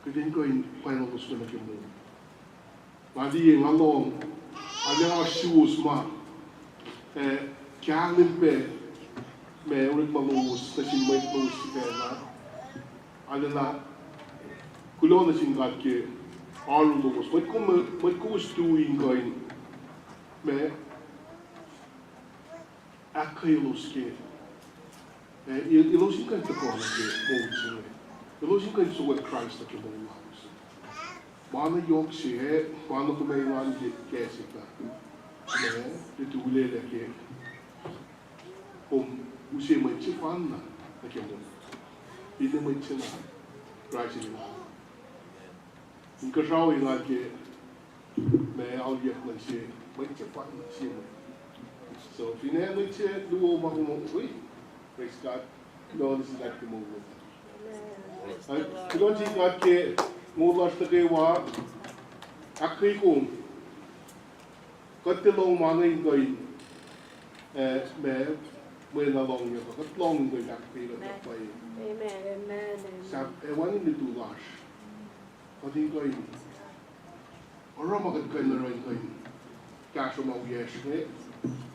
Kedin ko in final gusto na kimo. Madi yang along, ada shoes ma. Kalin pe, me ulit malus, na sin may malus si kaya. Ada na kulon na sin gat ke aru malus. May ko gusto in ko in me akailos ke. Ilusin kan tekon ke mong ilusin kan so with Christ ke mong laos. Mana yok si mana ko may wan ke sita. Ne, itu ule le ke. Usi mai chi fan na ke mong. Ide mai chi na. Christ ni. Inka shao inga ke me au ye na si mai chi fan na si. So fine mai chi duo ma ko ui. Praise God. No, this is like the movement. Don't you got ke mulas ta ke wa akri ko katte long mangai goi me na long yo kat long goi akri la pai. Amen. Amen. Sab one in the two lash. Kati goi ora ma kat kai na roi goi ka so ma yesh ne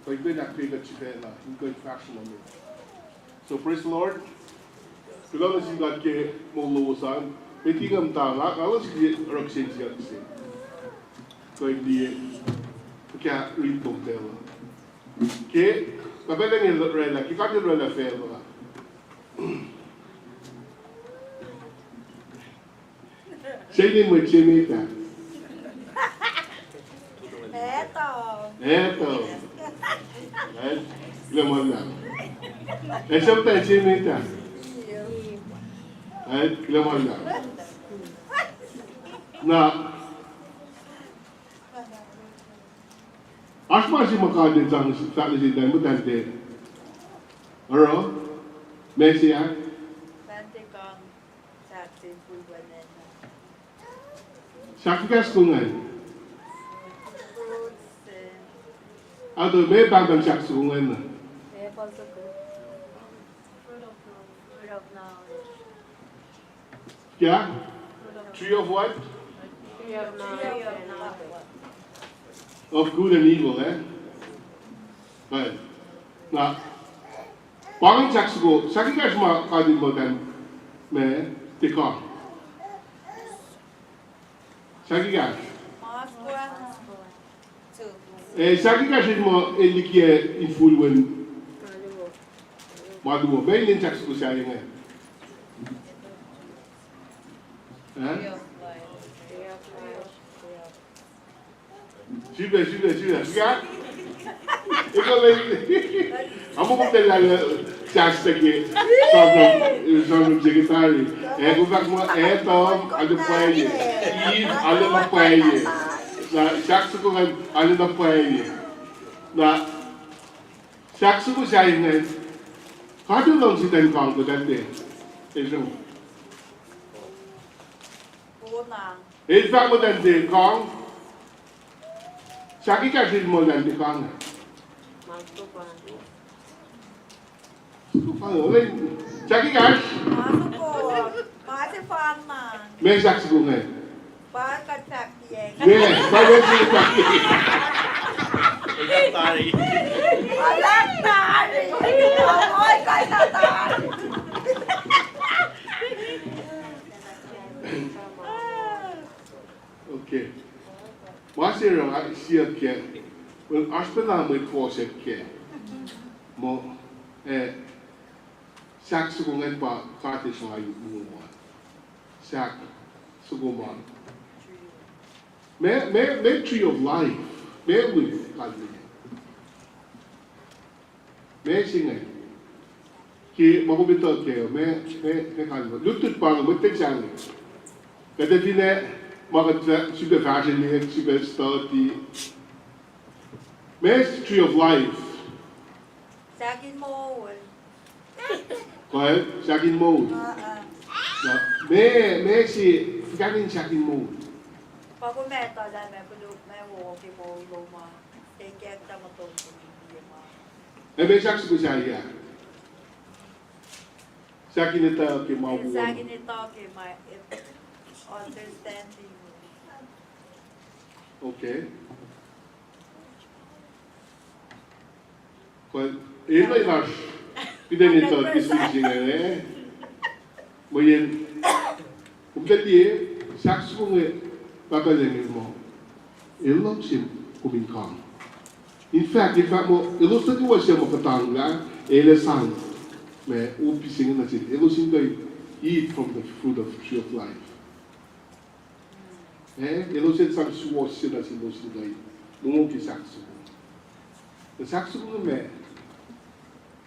goi goi akri la chipela goi fashion on it. So praise the Lord. Kalau nasi kat ke mau luasan, meeting am tanga, kalau sih raksin siapa sih. quindi che ha ritornato che va bene nel rella che cambia il rella ferro sei di mucimita eto la molla e sempre mucimita la molla na Asmasi makadin sa si Dan mutante. Aro? Mesia? Tante kang saksi pulbanen. Sakikas kungan. Fruits Ato may babang saks kungan na. also good. Fruit of knowledge. Kya? Tree of what? Tree of knowledge and knowledge. Of good and evil, eh? Right. Na, pangin saks ko, sakikas makadin mo dan me tika. Sakikas. Masculine. Two. Sakikas mo elikie influence maduo. Bay nin saks ko siya yung eh. Tree Eh? of life. Tree of knowledge. Super. Siya? Ikaw lang. Amo ko talaga saks taki. Sobrang secretary. Kung bak mo, eto, ano pwede. Eve, ano na pwede. Na, saks ko nga, ano na pwede. Na, saks ko siya yung nga, kado lang si Dan Kong ko dati. Ito. Kona. In fact mo Dan Kong, saki kasi mo Dan Kong. Magtupan. Saki kas, Masuk ko. Masih fan man. may saks ko nga. Bakit sakti May, bagay siya saki. Walang tari. Amoy kay tatari. Okay. Masih orang siap ke, well, aspelah met forset ke, mo, sak sugungan pa kati sungai mumuan, sak suguman. Me tree of life, me with kalbi. Me singai. Ki makubito ke, me kalbi. Lutut pa mo teksangi. Kada dine mag super fashion super study. Me's tree of life. Sakin mo. Kaya sakin mo. Me si galing sakin mo. Pag umeto dahil may puluk may walkie mo luma. Take care ta mo to. Me saks ko siya. Sakin ito ki mau. Sakin ito kay my understanding. Okay. Kaya ito yung pida nito kising eh. Mo yan. Kung dati saks ko nga papalengin mo. Ilo siya kumingkang. In fact mo, ilo sa diwa siya makatangga, ele sang. May upising na siya. Ilo siya eat from the fruit of tree of life. Ilo siya sang suwa siya na siya siya. Mungo ki saks ko. The saks ko nga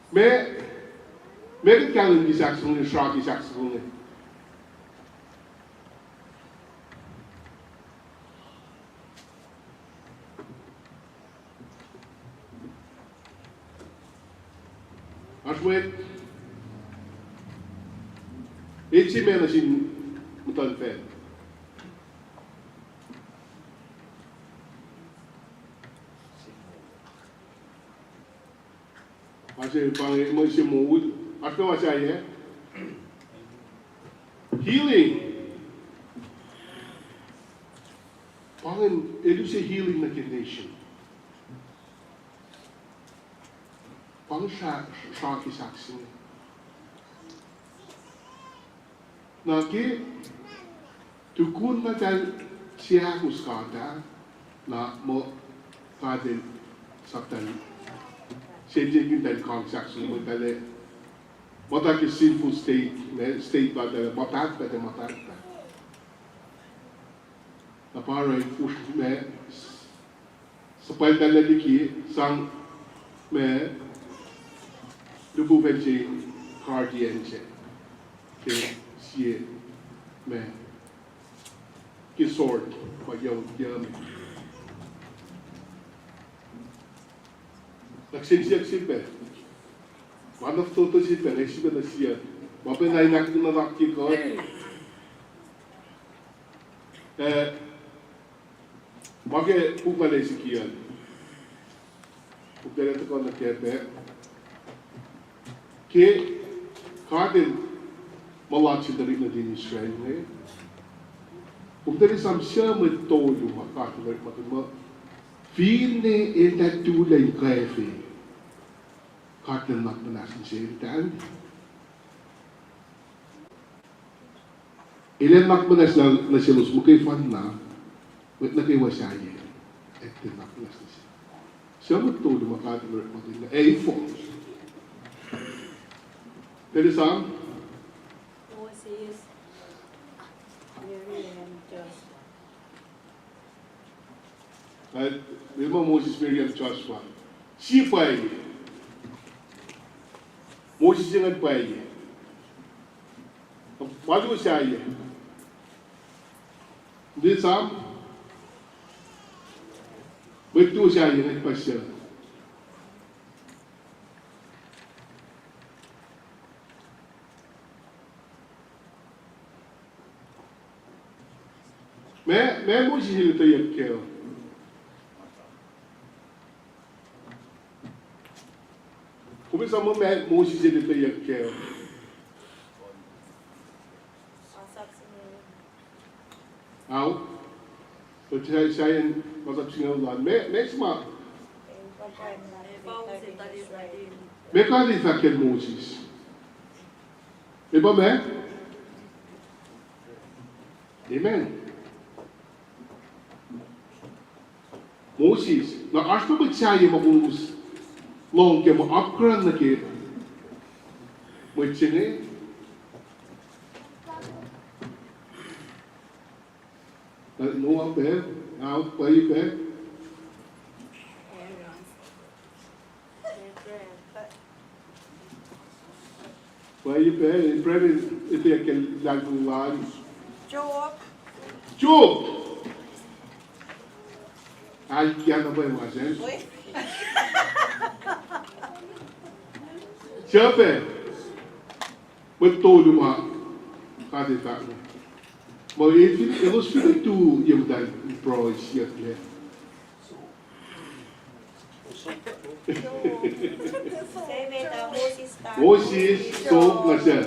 Meron kailan di saks ko nga, shraki saks ko nga. Aswet, si meron sin mutan fed. Kasi pang mo si mood, ato masaya. Healing. Pangin, ito si healing na condition. Pang siya kisaksi. Na ki tukun matal siya kuskata, na mo kadin saktan changing that construction mo dale mo ta ki sinful state ba dale matat ba de matat na para push me sapal dale liki sang me lubu venche guardian che ke sie me ki sort ko yo Nagsinsiyag-silbe. One of toto silbe, naisibe na siya. Mapinay na nakti ko. Mage pupalay si Kian. Pupalay ko na kepe. Ke kadin malat si dari na din Israel ne. Pupalay sam siya met tolu makati dari matuma. Fine in dat doelen krijgen. Karten mag benasten zeer tuin. Ilan mag benas na silus mo kay fan na, met na kay wasaye. Et din mag benas na siya. Siya magtulo makati na A4. Dali sam? Moses, Miriam, Joshua. Wilma Moses, Miriam, Joshua. Si paye. Moses jangan paye. Maju saya. Di sam. Betul saya nak pasal. मैं Moses itu yang kau. Como sama Moses ele tem aquele. Au. So saya masuk singgah lah. Mesma. Mereka ni fakir Moses. Iba me? Amen. Moses. Na acho que saya mabungus. Long ke mo upgrade na ke mo chine no up there out play back play back e preve ite aquele lago lá Job ai que anda bem mais gente Siapa? Betul cuma kata tak. Mau elos itu yang dah proses ya. Moses so macam.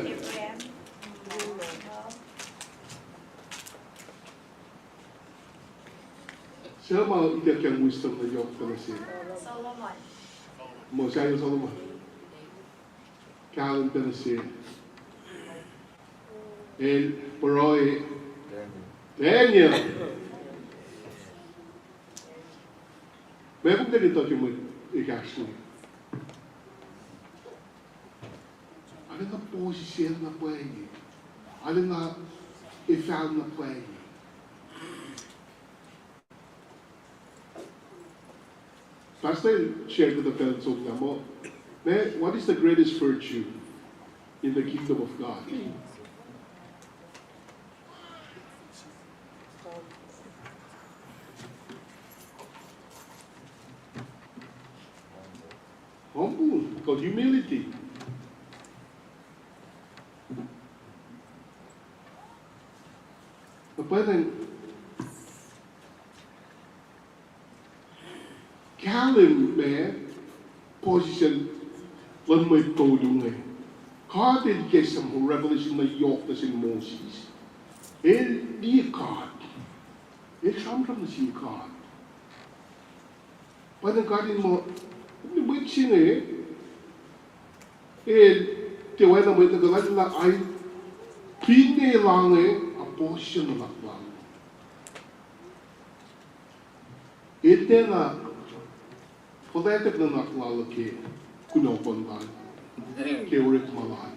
Siapa mau ikat yang wisdom na yok terus? Solomon. Mau saya Solomon. Calvin Tennessee. El Roy Daniel. Memang dari itu cuma ikhlasnya. Ada na posisi na pwede. Ada na ifal na pwede. Pastor shared with the parents of Namo. Man, what is the greatest virtue in the kingdom of God? Humble, called humility. But then, Calvin, man, position. When we go doing it, God did get some revelation na yok na si Moses. Di God. Samram na si God. Pada God mo, wait siya tiwai na wait na galat na ay pine lang a portion na lang. Ete na podetek na naklalo ke kunopondan ke urik malay.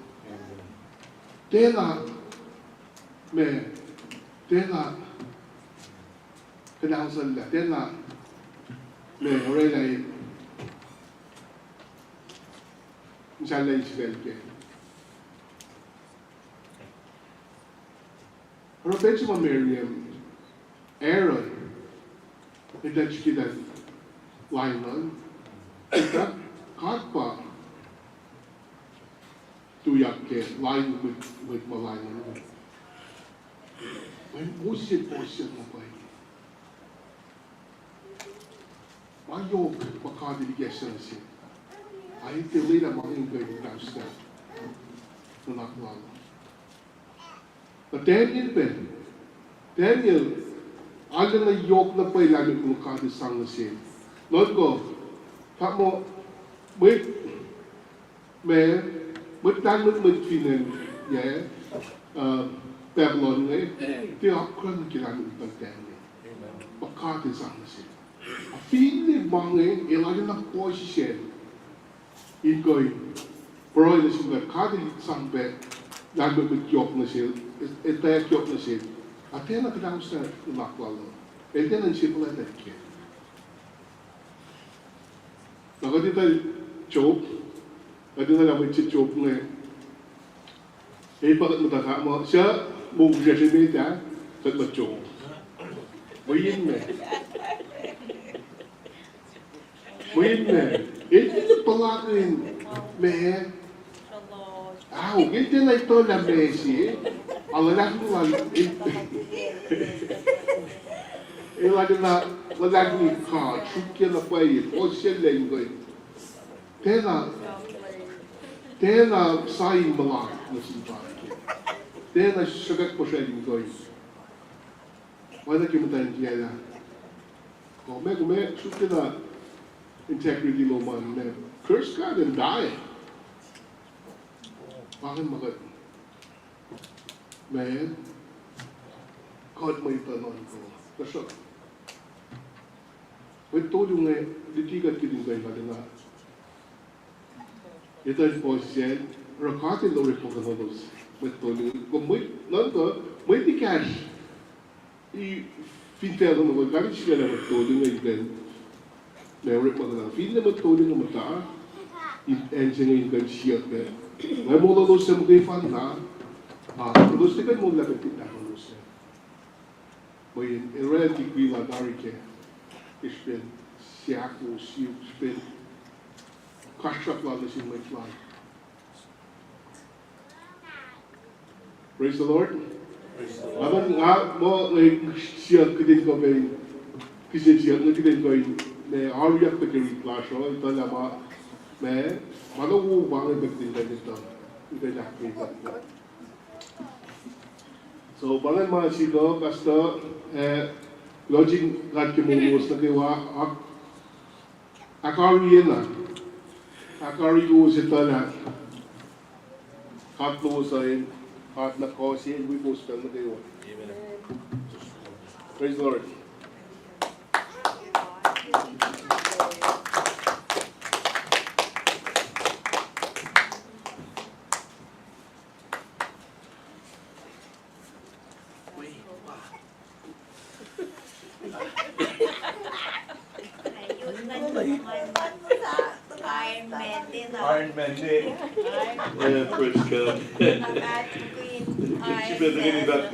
Tena me tena kenangsan la tena me relay challenge velke. Robert Miriam Aaron ita chikidan lineman ita katpa tuyak ke line with lineman. When bullshit mo pa. Ayok makadiligesyon siya. Ay tili na mga ingay ng tausta na naklalo. But Daniel, aga na yok na pa ilamig kung kadisang na siya. Lord ko, kamo, may tanong magpinan niya, Babylon na di ako na kinamig ng Daniel. Makadisang na siya. A fili mange, ilagay na po siya. Ingoy, pero ito siya kadisang be, lamig mag-yok na siya, ito yok na siya. At yan ang pinakos na naklalo. Ito yan ang simple na ito. Nakadita Job, nakadita namin si Job na bakit mataka mo? Siya, mong siya siya nita, sa Job. Bayin na. Bayin na. Ito yung palakin. May, ito na ito na Messi. Alanak mo lang, ilagay na ni ka, chukya na pa yun, o siya lenggoy. Tena sayang malak na simpake. Tena sagat po siya lenggoy. Wala kimutayin diya na. Kume, chukya na integrity mo man na. Curse God and die. Bakit magat? Man, God may tanon ko. Kasi, may tulong nga, ditigat kitin kayo na. Ito yung posisyon, rakatin lo rin po kanonos. May tulong. Kung may tikash. I-fintel mo ko, gamit siya na magtulong nga yung may rin po kanonos. Fin na magtulong nga mata, i-engine nga yung ganshiyat nga. May mga los na mag-ifan na, terus kan mau lakukan kita terus. Baik, reality kita dari ke, ispen siaku siu ispen kasap lalu si mereka. Praise the Lord. Aman mau siap kedin kau bayi, kisah siap kedin kau ne ariak pergi kelas itu lama, mana wo bangun kedin kau itu nak kita. So, bangan mga sito, basta, lodging kat kimumus na kiwa, akari yan na. Akari ko sita na, kat lo sa in, kat na kosi, and we post na kiwa. Praise the Lord.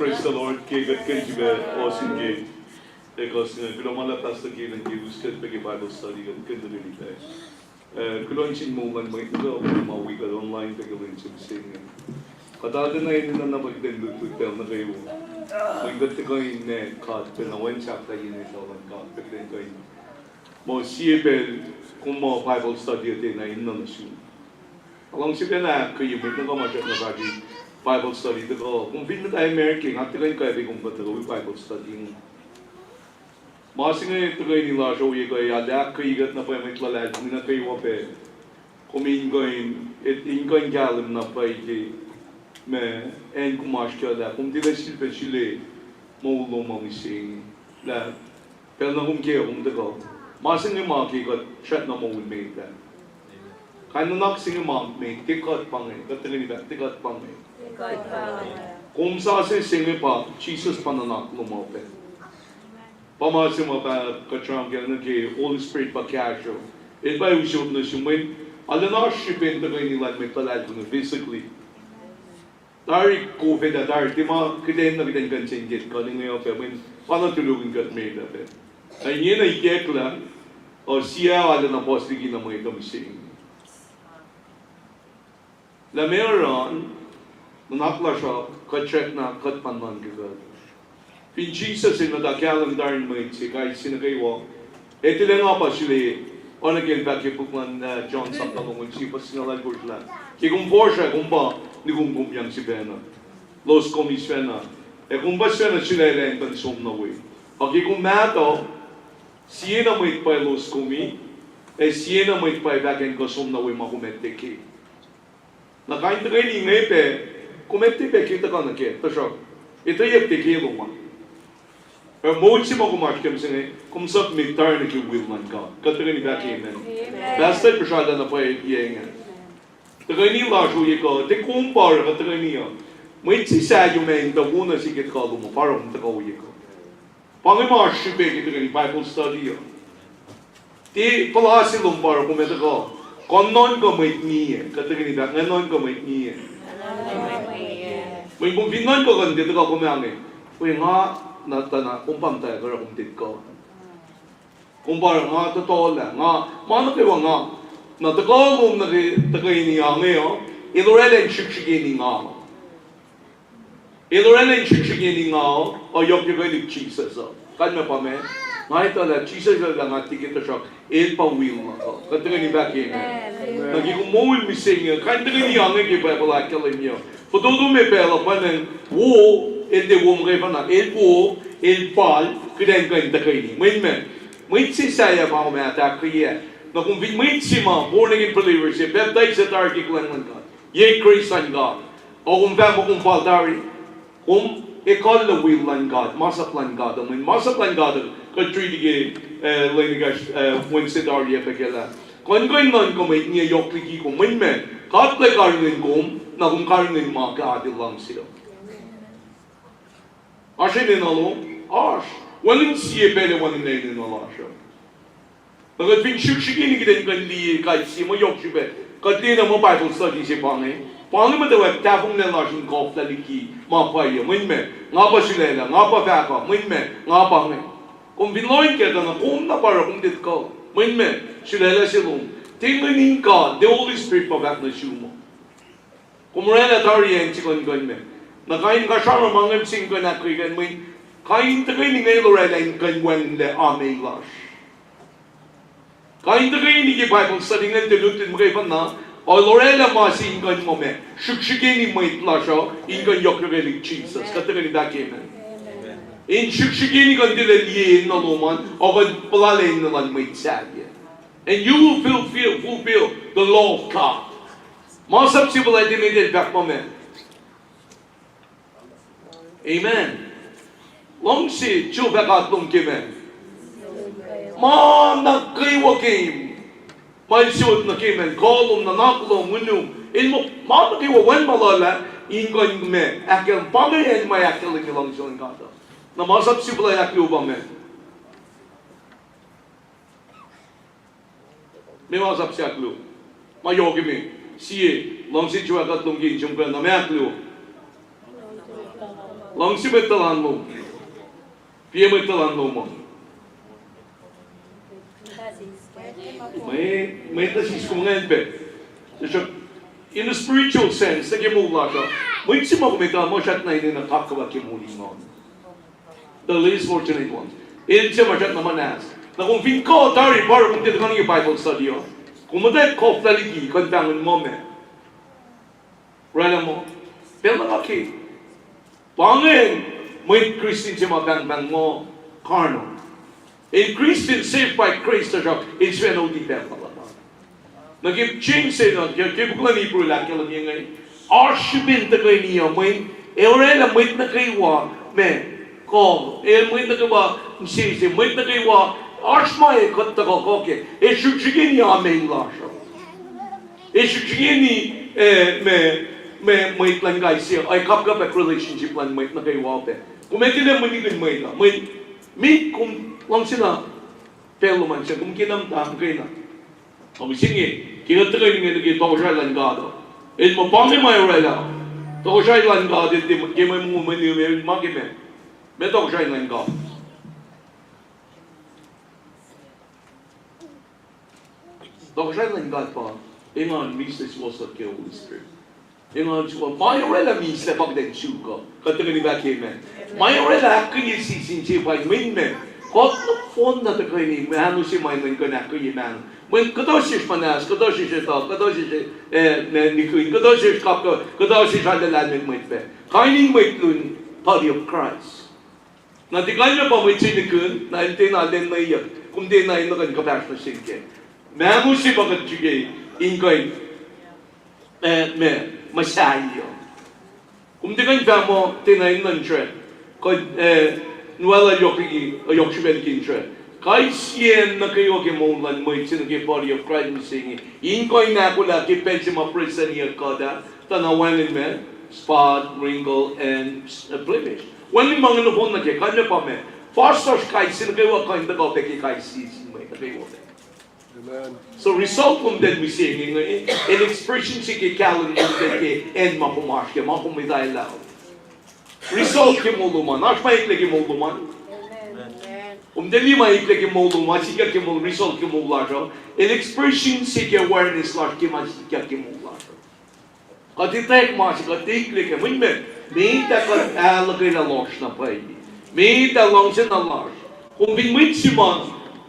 Praise God. Praise the Lord. Awesome game. Because malatas na game and use can make a Bible study and can really play. Kulonching moment may go we got online to go into singing. Kadada na yun na napagdendot with them na kayo. May gati ko yung cut, pero na one chapter yun ito ang cut. Pagdend ko yun. Mo siyepel kung mo Bible study ito na yun na siya. Along siya na kayo, may nagkamasyak na bagi Bible study ito ko. Kung bin na tayo American, hati ko yung kaya kung ba't ko Bible study. Masi nga ito kayo nila, so yung kayo, alak kayo gat na pa yung may tlalad, hindi na kayo wape. Kumain ko yung galim na pa yung mais en kumash kya da kum dila silpe chile mo lo mo mising la pel na kum ke kum de ko ma sing ni ma ki ko chat na mo me ta kan na nak sing ma me ti ko pang e ka tri ni ba ti ko pang e kum sa se sing pa Jesus pa na nak lo mo pe pa ma se mo pa ka tram ke na ke Holy Spirit pa kya show e ba u show na shumin ala na shipen de ni lan me pa la no physically dari COVID da dari di ma kiden na kiden kan change ka ni yo pe min pa na tu lu ngat me da pe ai ni na ke kla o sia ala na posti ki na mo ka mi sing la me ron na kla sha ka check na kat pan man ke ga pin Jesus in da calendar in mai che kai sin ga yo e te le nga pa shile ona ke ba ke pukman John sa ta mo chi pa sin la gurla ke kum forsha kum ba ni kum yang si bena los comisiona e kum ba sena chile le en som na we o ke kum mato siena mo pa los comi e siena mo pa ba ken ko som na we ma kumete ke na kain te ni me pe kumete pe ke ta kana ke to sho ito ye te ke lo ma e mo chi mo kumar kem sene kum sap mi tar ne ke will man God ka te ni ba ke men basta pe sha da na pa ye nga Tăgănii la juică, te cumpără că tăgănia. Măi ți se ajume de bună și că tăgălu mă, pară mă tăgău ică. Pangă mă și pe că tăgăni Bible study. Te clase lum pară cum e tăgău. Con non că măi nie, că tăgăni da, non că măi nie. Măi cum vin non că când te tăgău cum e. Păi nga na tana cum pam tai că cum te tăgău. Cum pară nga te tolle, nga mă că nga na te kalum na te kaini angeo ilorelen shikshigeni nga ilorelen shikshigeni nga o yok yo galik Jesus kan me pa me ngai ta la Jesus la nga tikita shok el pa will na ko ka te ni ba ke na gi ko mol mi sing kan te ni ange ke ba la ke le mio fo do me pe la pa nen wo el de wo mre pa na el wo el pal que den kan te kaini men si sa ya pa me ata kriye na kung vinmit si ma, born again believers, si baptized sa tarki klang God, ye Christian God, o kung vamo kung paldari, kung ikal na will lang God, masap lang God, amin, masap lang God, katri dige, lenigas, when si dari epekela, kung kain man kumait niya yok liki kung min men, katlay karinin kum, na kung karinin ma, kaadil lang sila. Asya din alo, walang siye pele walang nainin alo asya. Nggak fin shuk ini kita kan li kai si mo yok shube ka ti na mo Bible study si pangai pangai mo de web ta fung le la shin ko fla li ki ma pa ye min me nga pa shile la nga pa fa ka min me nga pa ngai kum vin loin ke da na kum na para kum dit ko min me shile la shilum ti min ka the Holy Spirit pa back na shumo kum re la tari en chi kon kon me na kain ka shara mangem sing ko na kri kan min kain te kain ngai lo re la in kan wen le ame lash kain te kain ni Bible study ngan te lutin mgai pan na o lorela ma si ingan mo me shukshigeni mai plasho ingan yokreli Jesus ka te ni da ke men in shukshigeni kan de li no no man o kan plale no lan mai tsage and you will fulfill the law of God ma sab si bala de me de back mo me amen long si chu ba ka tum ke men ma na kai wa game mai siot na game and kolum na naklo munum in mo ma na kai wa wen malala ingo me akel pangay en mai akel ni long so ngata na ma sab si bala akel ba me ma sab si akel ma yogi me si long si chua ka tung gi jum na me akel long si betalan mo pie betalan mo may tasis kung ngayon pe. In a spiritual sense, nagimula ka. May sima kumita mo siya na hindi nakakawa kimuli mo. The least fortunate ones. Hindi siya masyat naman as. Na kung fin ko, tari, para kung dito ka ng Bible study, kung matay ko, taligi, kantangan mo me. Rala mo. Pero laki. Pangin, may Christian siya mabang-bang mo, carnal. In Christian saved by grace, it's when only them. Nagib change say no, kaya buklan ni pro lang kaya lang Arshibin ta kay niya, may, eorela may na kay wa, me, ko muy na ba si muy na wa arshmai katta ko ke shugini amen lasho shugini me plan guys here I kap relationship plan me na kay wa pe kumeti na muni kin me na me kum lang sina pelo man siya kum kinam ta kay na o singi kina tagay ni ke to sha lan ga do it mo pa me mai ra la to sha lan ga de ke me mu me ni me ma ke me to sha lan ga to sha lan ga pa ingon misses was a kill Holy Spirit ingon chua mai ra la mi se pak den chu ko ka tagay ni ba ke me mai ra la ka ni si sin chi pa min me ko phone na tagay ni me anu si mai men ko na ko yi man when kadoshish manas kadoshish ta kadoshish ni kuin kadoshish kap kadoshish had the land mit pe kainin mit lun body of Christ na di kanya pa mit sin kun na inte na len na ya kum de na ino kan kapasna sinke mamu si bagat jige ingoy me masayo kum de kan famo te na ino ntre ko nuala yoki yokshibel kintre Kai sien na kayo ke monglan mo itin ke body of Christ missing ingoy na ko la ke pensi ma prison here kada tanawan men spot wrinkle and blemish when ni mga no na ke kanya pa me first of kai sin kayo ka inda ko ke kai sin me kayo amen so result from that we saying an expression si ke calendar ke end ma ko mark ke ma ko me dai la result ke mo luman as pa ikle ke mo luman deli mai ke molo masika ke molo result ke molo lajo an expression seek awareness like ke masika ke molo lajo kati tek masika tek ke min me ta ka ala ke la losh na pai me ta long se na losh bin mitsima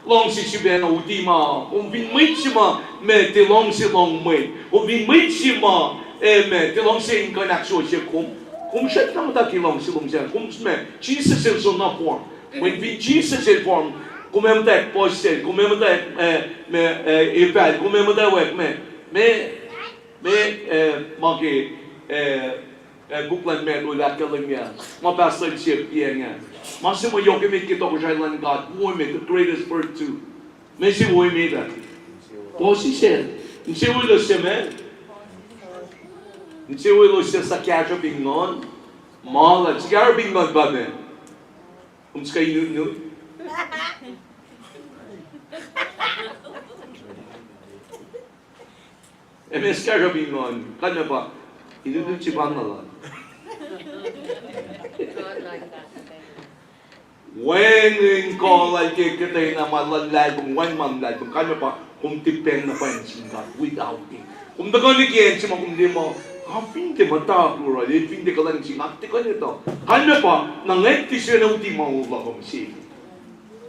long si bena ultima bin mitsima me te long se long me bin mitsima me te long se in connection se kum shet na ta ke long se kum me Jesus is on na form when Jesus is born, comemos da postel, comemos da epal, comemos da work manque buklan me do la kalimia, ma pastor chip yenga. Mas se mo yoke me que to já lan God, women the greatest bird too. Me se wo me da. Posi se, não se wo lo se me. Não se wo lo se saqueja bingon. Mala, cigar bingon ba me. Ska inu MS ka bingon kanya pa inu ci banala when in call like kita na malalay kung one man lay kung kanya pa kung tipen na pa singa without it kung dagon ni kiyen si mo kung di mo Finte mata plura, finte kalan si ngati ko nito. Kanya pa, nangeti siya na uti maula komisi.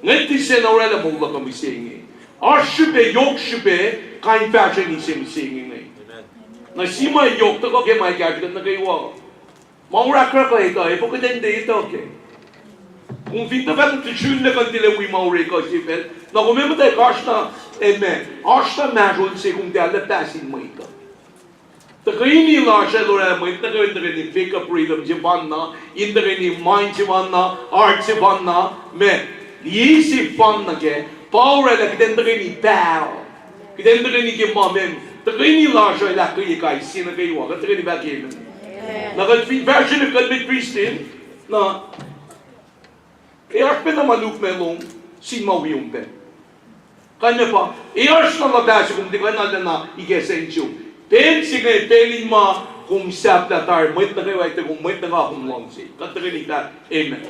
Ngeti siya na wala maula komisi. Arshube, yok shube, kain fashion ni siya misingi ngay. Na sima yok to ko ke mai kaya na kayo wa. Maura kra ko ito, e poko den de ito ke. Kung finte pa to chun na kantile wi maure ko si fel. Na kumemo tayo kashna, ashta majul se kung dala pasin mo ito. Tagaini la shalora mo tagaini ni pick up rhythm jibanna indagini mind jibanna art jibanna me yisi panna ke power la kiden tagaini pow kiden tagaini ke moment tagaini la shala ke kai sin ke wa ka tagaini ba ke na ka version ka mit Christian na e arpe na malup melong sin mawiumpe kanya pa e ars na labas kung di ka na igesenchu Pensi kay pelin ma kung sap na tar moit na kayo ay kung moit na ka kung long si katagini ka amen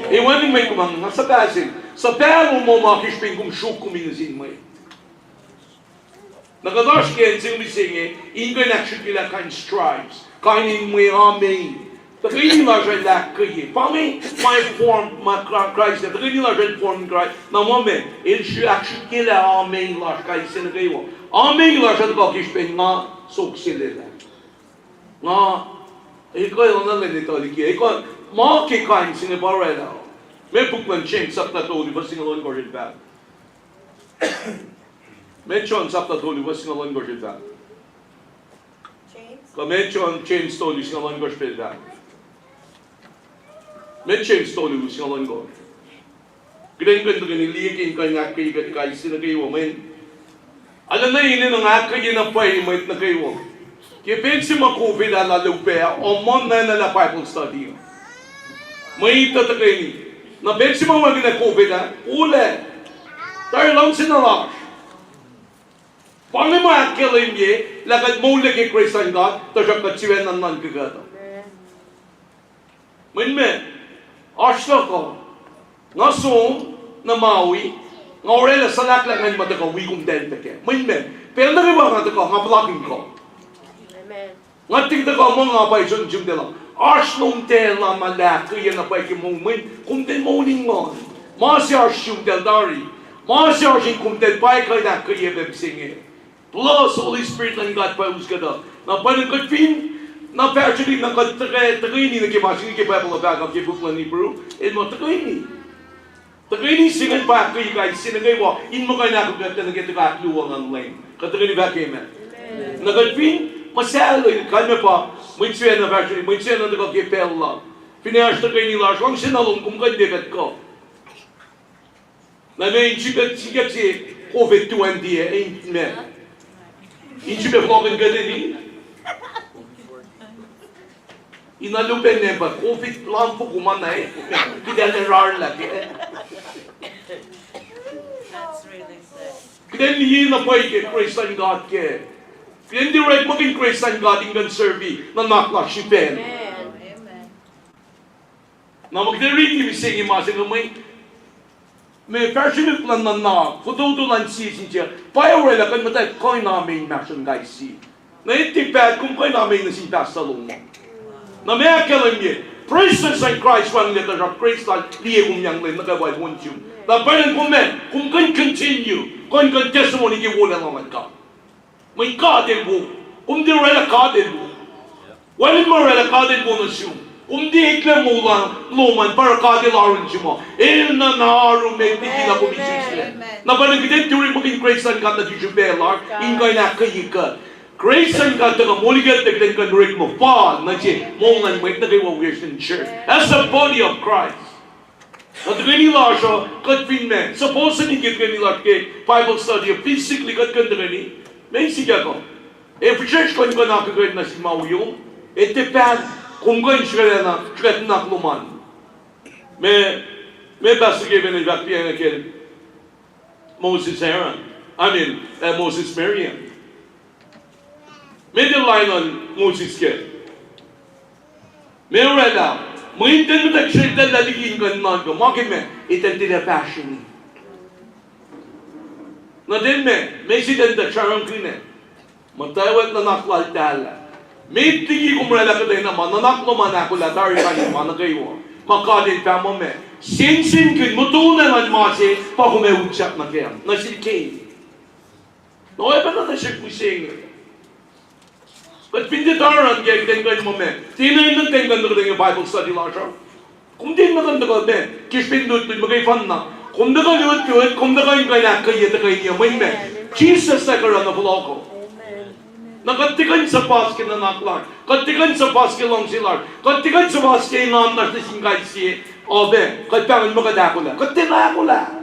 e wani may kumang sa basin sa pero mo makisping kung shuk kuminasin mo nagadosh ken sing misinge ingo na chukila kan stripes kainin mo amen tagaini la jay la kayi pami my form my Christ tagaini la jay form Christ na moment il shu chukila amen la kay sin kayo Amen la jay ka kisping nga suksilila nga ikaw yung nalalito liki ikaw mga kikain sinibarela may buklan ching sap na tuli ba singalon ko rin ba may chon sap na tuli ba singalon ko rin ba ka may chon ching tuli singalon ko rin ba mention story with Shalom God. Green going to leak in Kayaka, guys in the woman. I don't know in an acre in a pay with the gay woman. Give him a COVID and a lupe or one man and a Bible study. May to the granny. Now, Betsima were in a COVID, Ule. Very long in a lot. Panama killing ye, like a Molek Grace and God, the Shakachivan and none together. When men, Ashlako, Nasum, Namawi, Norella Salak and Mataka, we come then again. When men, Pelariva to come, a blocking call. Nothing to go among our by John Jumdela. Arsenal tell my lap, and a bike moment, come the morning on. Marcia shoot del Dari. Marcia come the bike like that, could you have singing. Plus, Holy Spirit and God by who's good up. Now, by the good thing, now, actually, not got the rainy, the Bible of back of the book in Hebrew, it's not the rainy. The rainy singing back, you guys sing a walk in Moganaku and get the back blue on lane. Got the rainy back in it. Now, good thing, Marcel, Kanapa, which we have actually, which we have to go get Pella. Finish the rainy large, long sin alone, come good, David go. Now, she gets it over 20 ain't men. Each of the vlogging good in Inalupe never, COVID lamp for Kumana, Kidan Rar like That's really sad. then ye in a way, Christ and God care. Then the right moving Christ and God in survey, not like she pen. Amen. Now, the reading is saying, Master, may passionate plan na, for those who land season here, by a way, like I'm a coin army, Mason guy see. Now, it's bad, coin army in the sea past alone. Now, may I tell him, presence and Christ one letter of grace like Liam Young Lane, look at what I want you. Now, Brian Coleman, who can continue, going to testimony give one and God. My God, they will. The red card they will. What is my red card they will assume? The Clemola, Loman, Paracadi Lawrence, in the Naru, make the Gila Commission. Now, but if you didn't do it, grace and God that you should bear, Lord, in Gainaka. Grace and God to the Moligat, the Glenn Rick Mofan, Naji, Molan, wait the day what we're in church. As the body of Christ. Now, the Granny Larshaw, God being man. Supposedly, get Granny Larke, Bible study, physically got Gandani. Macy Gago. If church going to knock a great Nasimau, it depends. Kung going to get Nakluman. May Pastor given it back again. Moses Aaron. Moses Miriam. May the line on Moses get. May read out. May intend to actually tell that he can not go. Mark him, it ended a passion. Now then, may see that the charm cleaner. Matawat na naklal tala. May tigi kumrela ka din naman, nanaklo man ako latari ka niya, managayo. Makadin pa mo me. Sin kin, mutunan man masi, pa kumewutsak na kaya. Nasilkay. No, ba na siya kusing. But pinditaran kaya din kayo mo me. Tinay nang tingnan na yung Bible study lang siya. Kung din maganda ka me, kispindut, magay fan na. Kung nakaluot, kung nakayin kaya niya, may me. Jesus na karan na buloko. Nakatikan sa paske na naklar, katikan sa paske lang silar, katikan sa paske ng nas na singay si Obe, katikan mo kadakula, katinakula.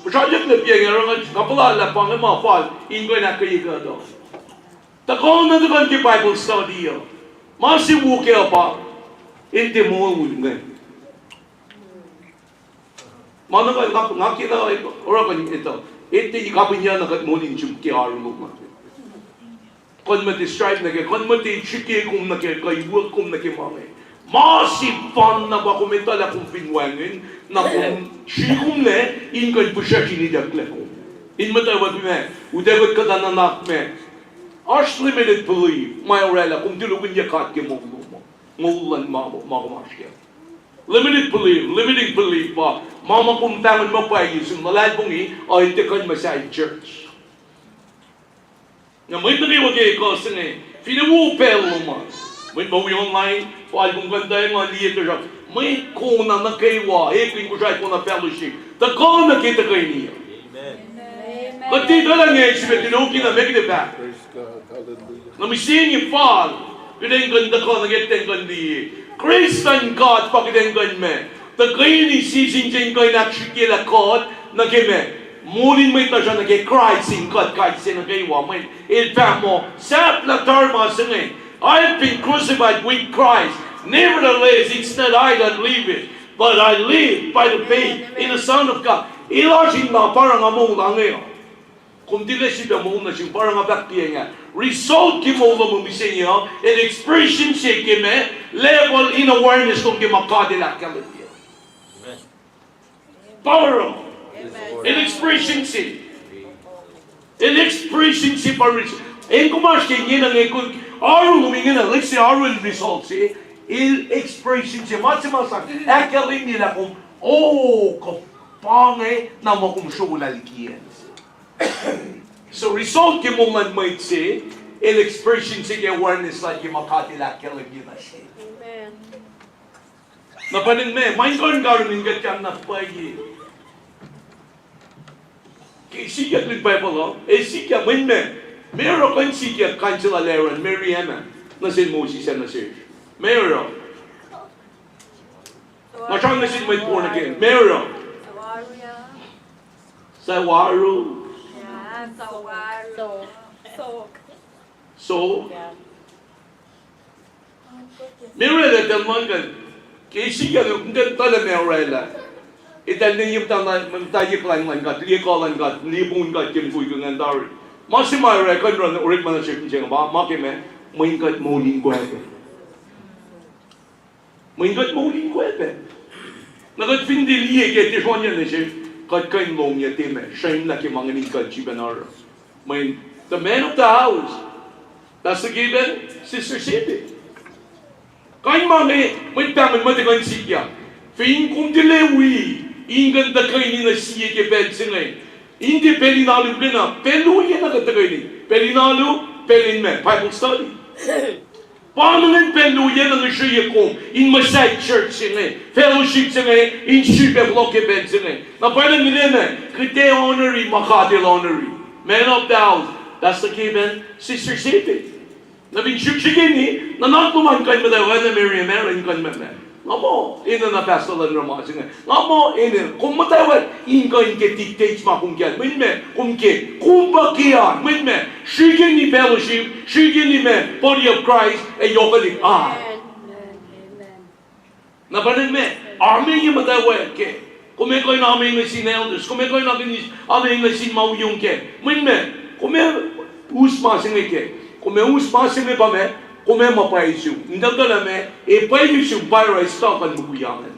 Project na piya nga, kapalala pa nga mga fall, ingoy na kayo ka do. Takong na doon ki Bible study yo, masibuke pa, hindi mo nga. Mana ka nakita ito, orang ka ito. Ito yung kapinya na katmunin yung kiaro mo. Kung mati-strive na kayo, kung mati-chiki kung na kayo, kayo kung na kayo mga. Masipan na ba kumitala kung pinwangin, na kung sikum na, in kayo po siya kinidakla ko. In matawag me, udagot ka na nanak me. Arsh limited belief, may orela, kung dilugin niya kat kayo mo, ngulan makumash. Limited belief pa. Mama kung tangan mo pa yung malad mong ay tekan mo sa church. Nga may nariwag kayo kasi nga, pinawupel mo man. May bawi online, paal kong ganda yung mga liit siya. May kuna na kayo, kung siya kuna fellowship. Takon na kita kayo niya. But dito lang nga, siya tinukin na make it back. Na may singing fall. Kiden gun the con get den gun di. Christian God pa kiden gun me. The green is season jing gun actually la God na ke me. Mulin may ta siya na ke Christ in God Christ in kay wa may il mo sap la tarma singing. I have been crucified with Christ. Nevertheless, it's not I that live it, but I live by the faith in the Son of God. Ilajin na parang among langeo. Kung dili siya mo na siya parang abaktiya nga. Result ki mo mo misenyo, an expression siya kime level in awareness kung kimakadila kalitiya. Power an expression siya. An expression siya parang. En kumash kaya nga nga kung aru lumingin na, let's say aru result siya. Il expression siya. Matsimasa, akaling nila kung kapangay na mo kung siya ulalikiyan. So result ke mo man might say, in expression sige awareness like yung makatilak yung lagi na siya. Amen. Napanin me, main karon karon ingat kang napagi. Kisiya ng Bible siya main me. Meron kan siya cancel aleran Mariana na si Moses na siya. Meron. Macam na siya may born again. Meron. Sawaru. So, Mirela del Mangan, Kisiga, Tala Merela, Italian Tajikan got, Liakolan got, Libun got, Kim Fugan and Dari. Massima record on the original chicken about Makime, Minkat Moaning Quabe. Minkat Moaning Quabe. Now that Findi Lia get this one in got kind long yet, shame like a manganing cut chibanara. The man of the house. That's the given Sister City. Kain mami, may taman mo tayo siya. Fin kung dilewi, ingan da kayo ni na siya ke pensingay. Hindi pelinalo na, peluya na katagay ni. Pelinalo, pelin me. Bible study. Paano nga peluya na siya kong in Masai Church singay, fellowship singay, in Shibe Block ke pensingay. Na parang nila na, kite honorary, makadil honorary. Man of the house. That's the given Sister City. Nabing shukshigin ni, nanatuman kayo mo daw, na Mary Mary kayo mo na. Ngamo, ina na pastor lang naman siya. Ngamo, ina, kung matawad, inka inke dictates ma kung kyan. Min me, kung ke, kung ba kiyan, min me, shigin ni fellowship, shigin ni me, body of Christ, ay yokalik, Napanin me, amin yung matawad ke. Kung may kayo na amin na sin elders, kung may kayo na amin na sin mauyong ke. Min me, kung may usma singay ke. Kung may usma singay pa me, kung may mapayisyo. Hindi ka na me, payisyo para istakan mo kuyangan.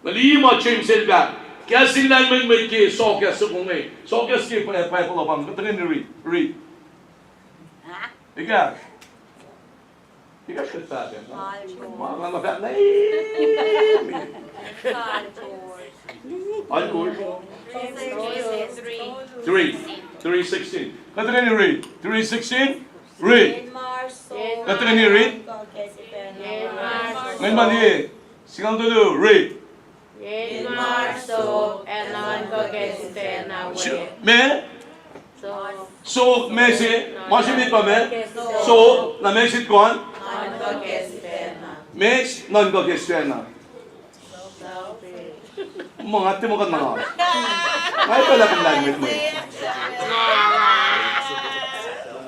Malima chim selba. Kaya sila may ke sokas sa kung ngay. Sokas ke pa pala pang. Katagin ni read. Ikaw. Ikaw siya sa atin. Mga magat na Alcohol. 3:16. Katagin ni read. 3:16. Read. Katagin ni read. Ngayon mali. Sigang tulo. Read. In Marso, and on go get Me? So, Messi, Messi pa me? So, na Messi kuan? Mes, non go kestena. Mga ate mo ka na. Ay pala kung language mo.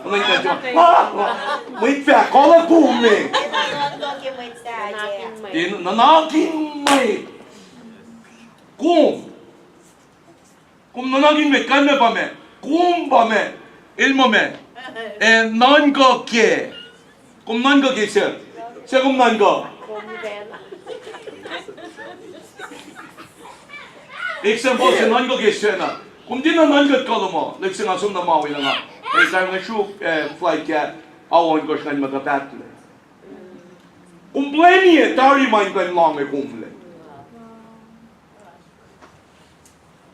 Mga ka. Wait pa, call a boom me. Nanakin may. Kung nanagin me, kan me pa me, kung pa me, ilmo me, nan go ke, kung nan go ke siya kung nan go. Example siya nan go ke siya na, kung di na nan go ka mo, nagsingasong na mawi na nga, ay tayo nga shoot, flight cat, awan ko siya nga magkatatlo. Kung blame tari man kan lang may kumple.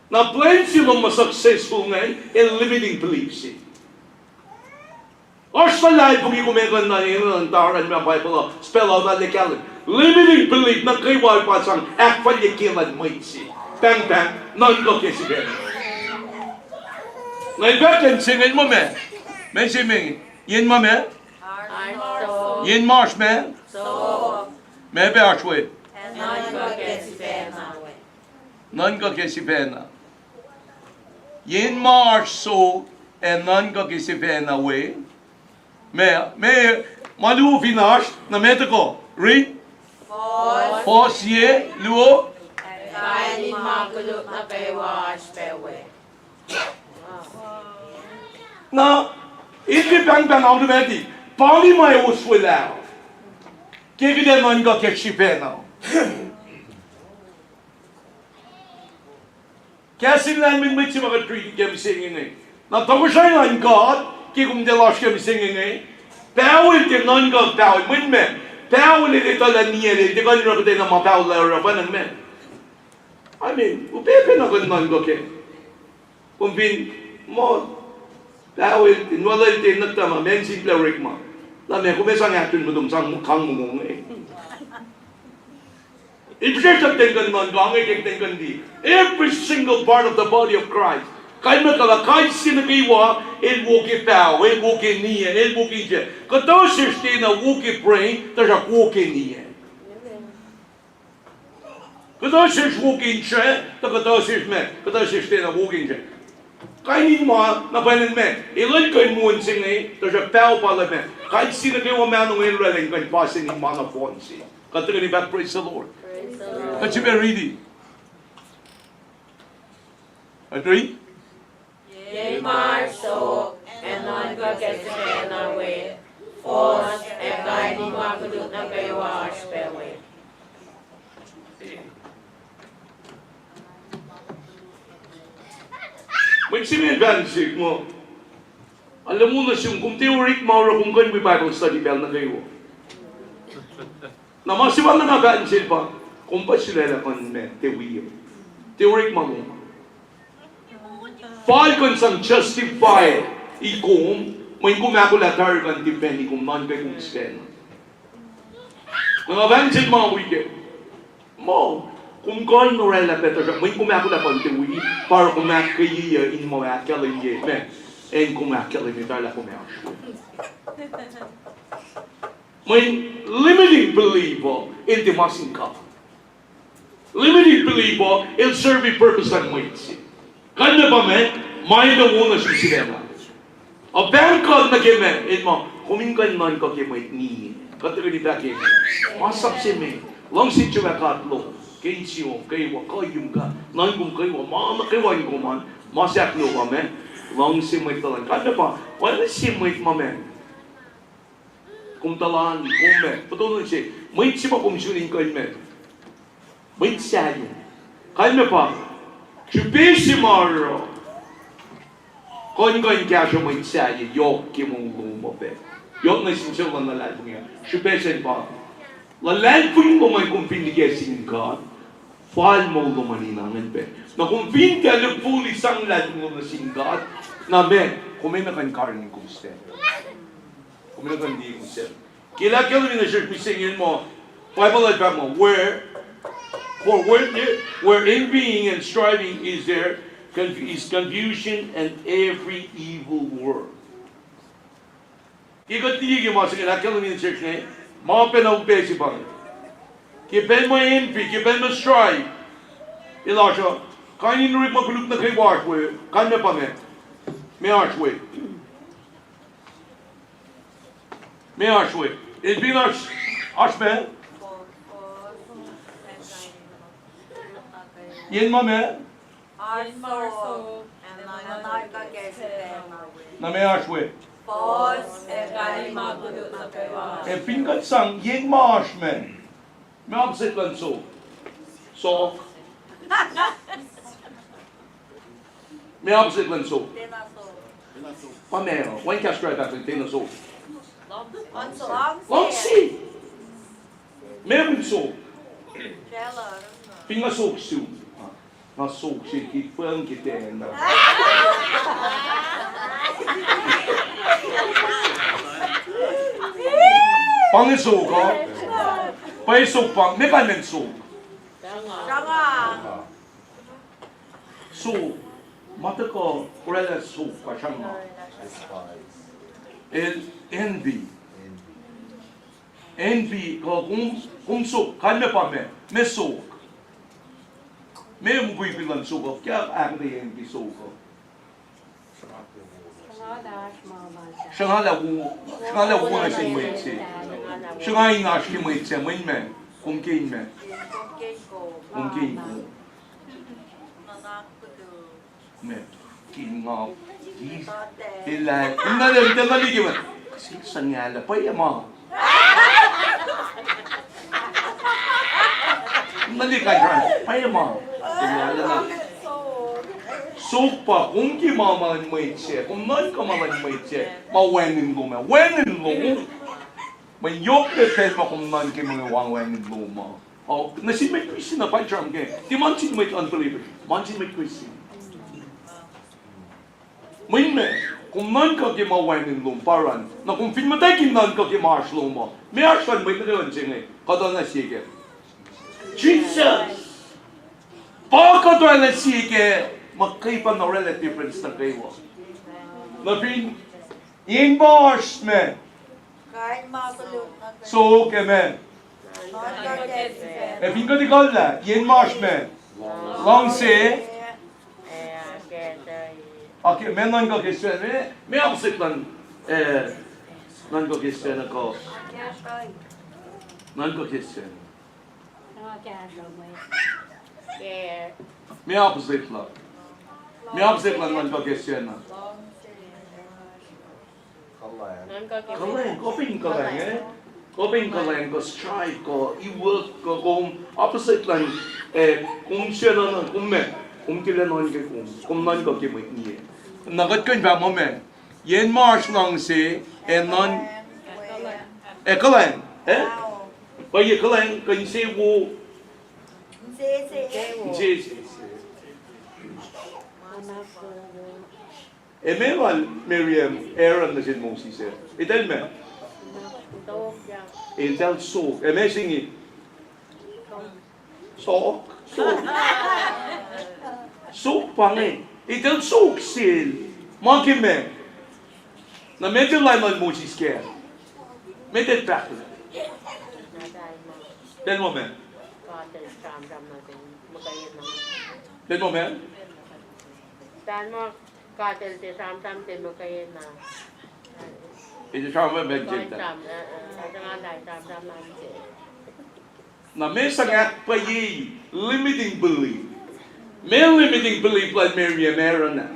Na blame sila successful ngayon in limiting beliefs. Or sa life, kung ikumekan na yun, ang tawaran ng Bible, spell out na likalan. Limiting belief na kayo ay pasang akpal yakilan may si. Bang, non ko kasi gano'n. Ngayon ba, kan singin mo, may si Ming, Yin ma me? Yin marsh me? Me be ashwe. None go kesi pena. Yin marsh so and none go kesi pena way. Me malu finash na me te ko. Read. Force ye luo. Na illi bang bang out bedi. Pali mai uswe lao. Kegi de none go kesi pena. Kasi lang min mit mga treaty kami singing eh. Na tago siya ng God, kung de losh kami singing eh. Pawil din non God pawil min men. Pawil ito lang niya din. Di ko nyo din na mapawil lang rapan ng men. I mean, upepe na ko non God ke. Kung bin mo pawil din wala din nagtama men simple rik mo. Lame kumesang atun mo dum sang mukhang mo eh. Every single part of the body of Christ. Kahit kahit sinabiwa, it walk it out, it walk in niya, it walk in niya. Kada siya na walk it brain, tasya walk in niya. Kada siya walk in siya, kada siya na walk in siya. Kahit mo na panin me, ilan kayo mo sing eh, tasya pao pala me. Kahit sinabiwa manong ilaling kayo pasin ni mga fonsi. Kata ka ni back, praise the Lord. But you better read it. Agree? Ye marso and non go get na way. Force and guiding makudut na kayo wash pewe. Magsimin advantage mo. Alam mo na siyang kung theorik maura kung kayo may Bible study bell na kayo. Na masiwala na advantage pa. Kung pa sila na kung tewiyo. Theorik mo. Fall kung sang justify ikum, may kumakulatar kan depende kung man kayo kung spend. Mga advantage mga weekend. Mo. Kung kayo norela better, may kumakulatar kan tewiyo para kumakayiya in mo akaliye. Men. En kumakaliye tala kumakaliye. May limiting believer in the masing ka. Limited believer, il serve purpose and weight. Kanya ba men, may daw na siya sila. A bangkod na kime, in mo, kumingkan man ka kime ni. Katulad ni Becky, masap si me, lang si Chua Katlo, kay siyo, kay wa kayong ka, nanggung kayo, mana kayo yung kuman, masak lo ba men, lang si me talan. Kanya ba, wala si me ma men. Kung talan, kung men, patuloy siya, may siya pa kumisunin kayo men. Wait sa'yo. Kaya pa, chubisi maro. Kung kaya siya wait sa'yo, yok kimong lumabe. Yok na siya lang nalalong niya. Chubisi pa. Lalalong mo may kumpinigesin ka, fal mo lumaninangan be. Na kung pinta na pulis ang lalong mo na singkat, na be, kuminakan karning kumisten. Kuminakan di kumisten. Kila na siya pisingin mo, Bible at mo, For where envying and striving is there, is confusion and every evil word. Kikatigi mo sa kinakala ni church na mga penawpesi ba? Kipen mo envy, kipen mo strive. Ilasya, kainin rin magulog na kay Washway, kanya pa me. May Washway. May Washway. It's been Ashman. Yen ma me? Arso and non go get Na me Ashway. Force and guiding makudut na kayo. Pingat sang yen ma Ashman. May opposite lang so. So. May opposite lang so. Pamero. When can straight back to so? Long see. Meron so. Pingasok so. Nasok siya kitpang kiten na. Pangisok ka? Paisok pang, may kanin sok. So, mata ko, kurela sok ka siyang ma. envy. Envy ko kung sok kanya pa me sok. Me mo ko'y bilang sok. Kaya ang envy sok. Shangala wu na sin mo itse. Shangay nga shi mo itse mo me. Kung kain me. Kung kain ko. Me. Kin nga. Ilay. Ang naligi mo. Kasi sanyala pa yama. Nalika dyan. Payama. Sanyala na. Sopa, kung ki mamalan mo itse, kung nan ka malan mo itse, mawenin lo me. Wenin lo mo. Man yok de pen mo kung nan ki mga wenin lo mo. Oh, nasi may Christian na pa dyan ke. Di man sin may unbeliever. Man sin may Christian. May me, kung nan ka ki mawenin lo paran, na kung pinmatay ki nan ka ki marsh lo mo, may arshan may nagawan siya kada na sige. Jesus! Baka to na sige, magkaiba na relative difference na kayo. Lapin, yung boss, me. Kain makulot na So, okay, me. Lapin ko di kala, yung boss, me. Long say, okay, me nan ko kiswen, me absik lan, nan ko kiswen ako. Nan ko kiswen. Me absik lan. Me absik lan nan ko kiswen na. Kaleng, koping kaleng eh. Koping kaleng ko strive ko, i-work ko kung opposite lang kung siya na kung me, kung kila non ke kung non ko ke mo niye. Nagat ko ba mo men. Yen march lang si non kaleng pa ye kaleng kan si wo si Emeval Miriam Aaron na sin Moses eh. Itel me. Itel so. Amazing it. So. So pange. Itel so sil. Monkey me. Na medyo lai man Moses ke. Medyo back. Den mo me. Den mo me. Dan mo katel te sam te mo kayo na. Ito siya mo medyo ta. Na may sangat pa yi limiting belief. May limiting belief like Miriam meron na.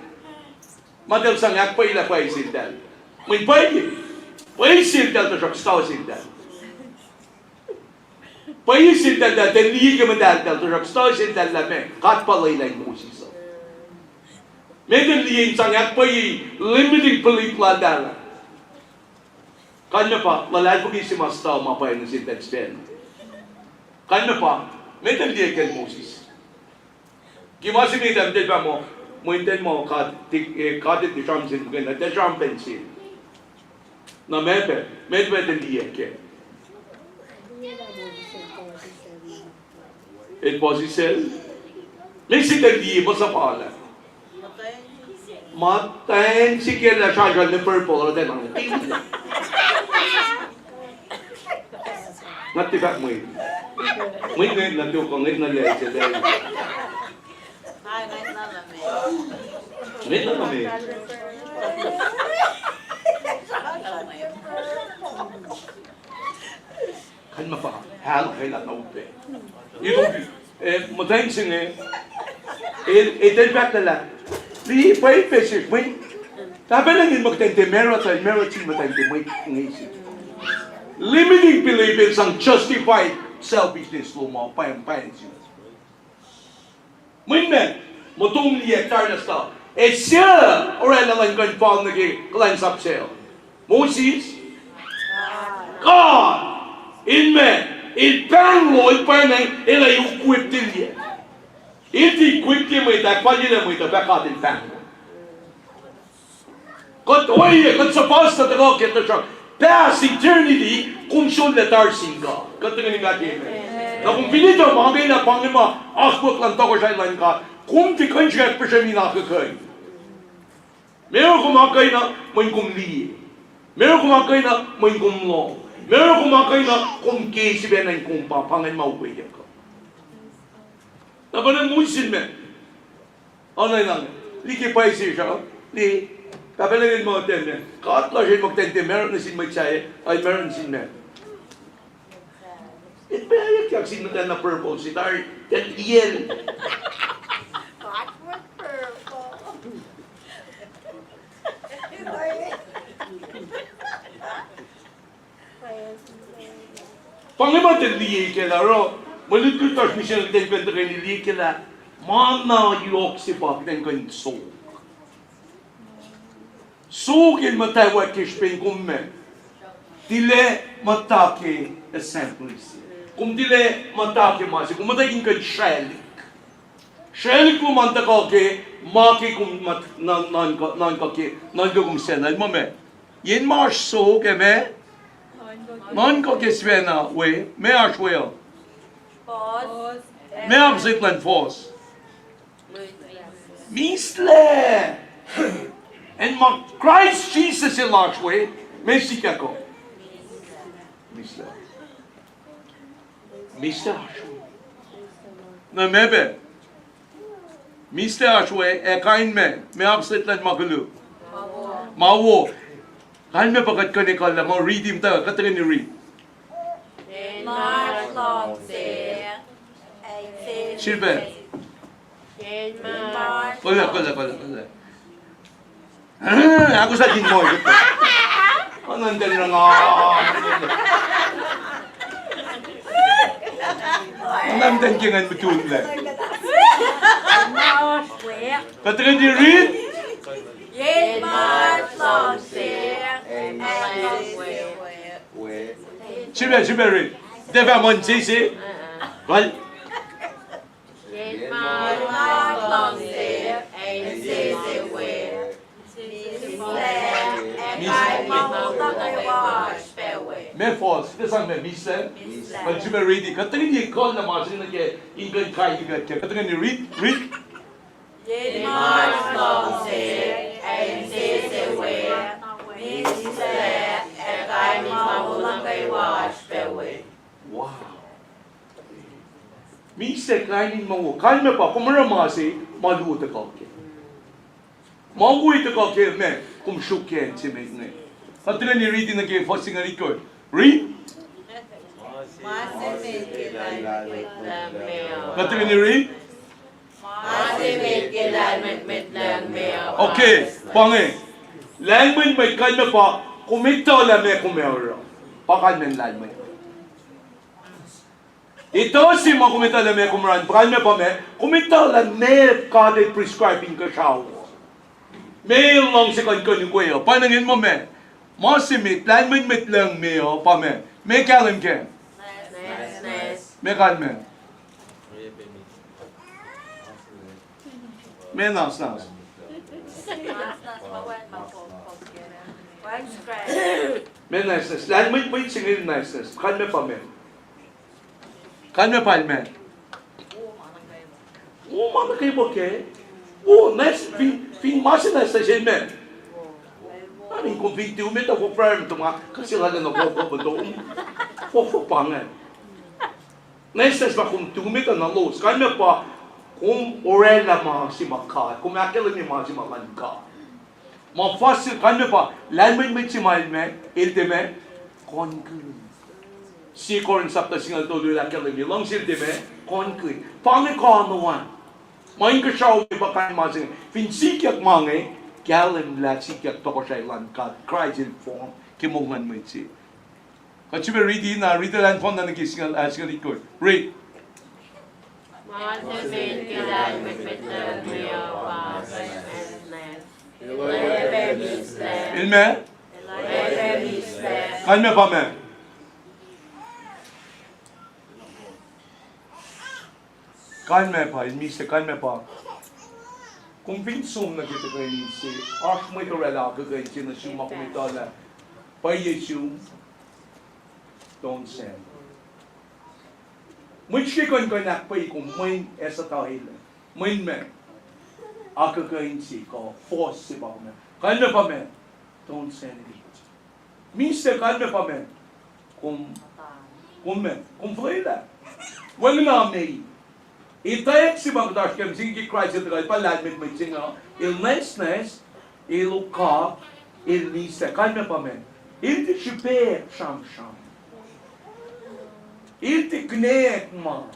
Madal sangat pa ila pa isindan. May pa yi. Pa isindan to siya staw isindan. Pa isindan da tenliga madal to siya staw isindan la me. Kat pa lay Moses. Medyo liyan sangat pa yi limiting belief ladala. Kanya pa, lalay ko si Mastaw mapay na si Ted Spen. Kanya pa, medyo liyan kay Moses. Kimasi may damdil pa mo, mo inten mo kadit di Trump-sin na de Trump-sin. Na medyo liyan kay. It was his cell. May si Ted liyan mo sa pala. Matayin si Kela siya ni purple o din ang natibak mo yun. Mo yun ngayon natin ko ngayon na liya siya dahil. Ngayon na kami. Kan mapa, halo kayo lang na upe. Ito, matayin siya itibak na lang. Di pwede pesir, may tabi lang yung magtente, meron siya matente, may ngayon. Limiting believers ang justified selfishness lo mo, payang siya. May men, motong liyektar na sa, siya, oray na lang kan pang nag-cleanse up siya. Moses, God, in men, in pang lo, in pang nang, ilay yung equip din niya. Iti quick mo ita palila mo ita bakatin pan. Kot oye kot sa pasta ta ko keto siya. Past eternity kung siya letar singa. Kot ngani ngati. Na kung pinito mga na pangima asbot lang to ko siya lang ka. Kung ti kan siya pa siya minakakay. Meron ko makay na may kumli. Meron kumakay na may kumlo. Meron kumakay na kumki si Benan kumpa, pangan mauwi ka. Nabanan mo sin me. Ano lang? Liki pa siya. Li. Kapalagin mo ten. Katla siya magtente. Meron na sin magsaye. Ay meron sin me. Ipayag kaya sinutan na purple si Tar. Ten yel. What was purple? Pangalan liye kela ro. Malutul tas mission ten kwento kay liye kela. Mana yok si pa ten kan so. So kin matawa kishpen kumme. Dile matake assemblies. Kum dile matake masi. Kum matakin kan shelik. Shelik kum mantaka ke maki kum mat nan ka ke nan kum senal mame. Yen marsh so ke me. Non ko ke svena we me ash we. Pause. Me am zitlan force. Misle. And my Christ Jesus in large way. Me sikako. Misle. Misle ashwe. Na mebe. Misle ashwe e kain me. Me am zitlan magulu. Mawo. Kain me pakat ko ni kala mo redeem ta katrin ni read. March long say. Silbe. March. Kola. Ako sa din mo ito. Ano nandali na nga? Ang namdan kingan betul lang. March way. Katrin ni read. Yen March long say. Silbe read. Deva mon sisi. Well. March long say. Me false. This one me misle. But silbe read. Katrin ni call na masin na ke ingan kai ka. Katrin ni read. Yen March long say. Wow. Misle kainin mo. Kain me pa kumara masi malu ta ka ke. Mangui ta ka ke me kum shukken si me ne. Katrin ni read na ke forcing ani ko. Read. Katrin ni read. Okay, pange. Language may kain me pa kumita la me kumera. Pakan men language. Ito si mga kumita la me kumran. Pakan me pa me kumita la me kade prescribing ka siya. May long si kan kan ko yo. Panangin mo me. Masimit language met lang me yo pa me. Me kalim ke. Me kan me. Me nas. Me niceness. Language may singil niceness. Kan me pa me. Kan me pa me. Oh, mana kayo ba ke? Oh, nice. Fin masin nice na siya me. Amin kung 21 minutes ako firm ito mga kasilagan na koko ba doon. Koko pa nga. Niceness ba kung 2 minutes na los. Kan me pa kung orela mga si maka. Kung akila ni mga si malanka. Mga fasil kan me pa. Lanman may si malme. Ilte me. Concrete. Si korin sapta singal todo yung akila ni. Lang silte me. Concrete. Pangi ka anuan. Main ka siya uwi ba kain mga singal. Finsikyak mga Galim la sikyak toko siya ilan ka. Christ in form. Kimungan mo iti. Kasi ba read na. Read the land form na nagisingal. Singal ito. Read. Masamin kilal mitmitlag niya Ilme? Kan me pa me? Kan me pa? Ilmise, kan me pa? Kung vinsum na kita kayo si Ash mo ito rela ka kayo si na siya makumita na pa Yesu don't send. Muitos ko na pa kung main essa tahil. Main me. Ako kayo si ko force si ba me. Kan me pa me? Don't send it. Minste kalme pa men. Kum freile. Wang na mei. Itayak si Bagdash kem singi Christ it gal palad mit singa. Il nesnes, il ka, il minste kalme pa men. Il te chipe sham. Il te knek ma.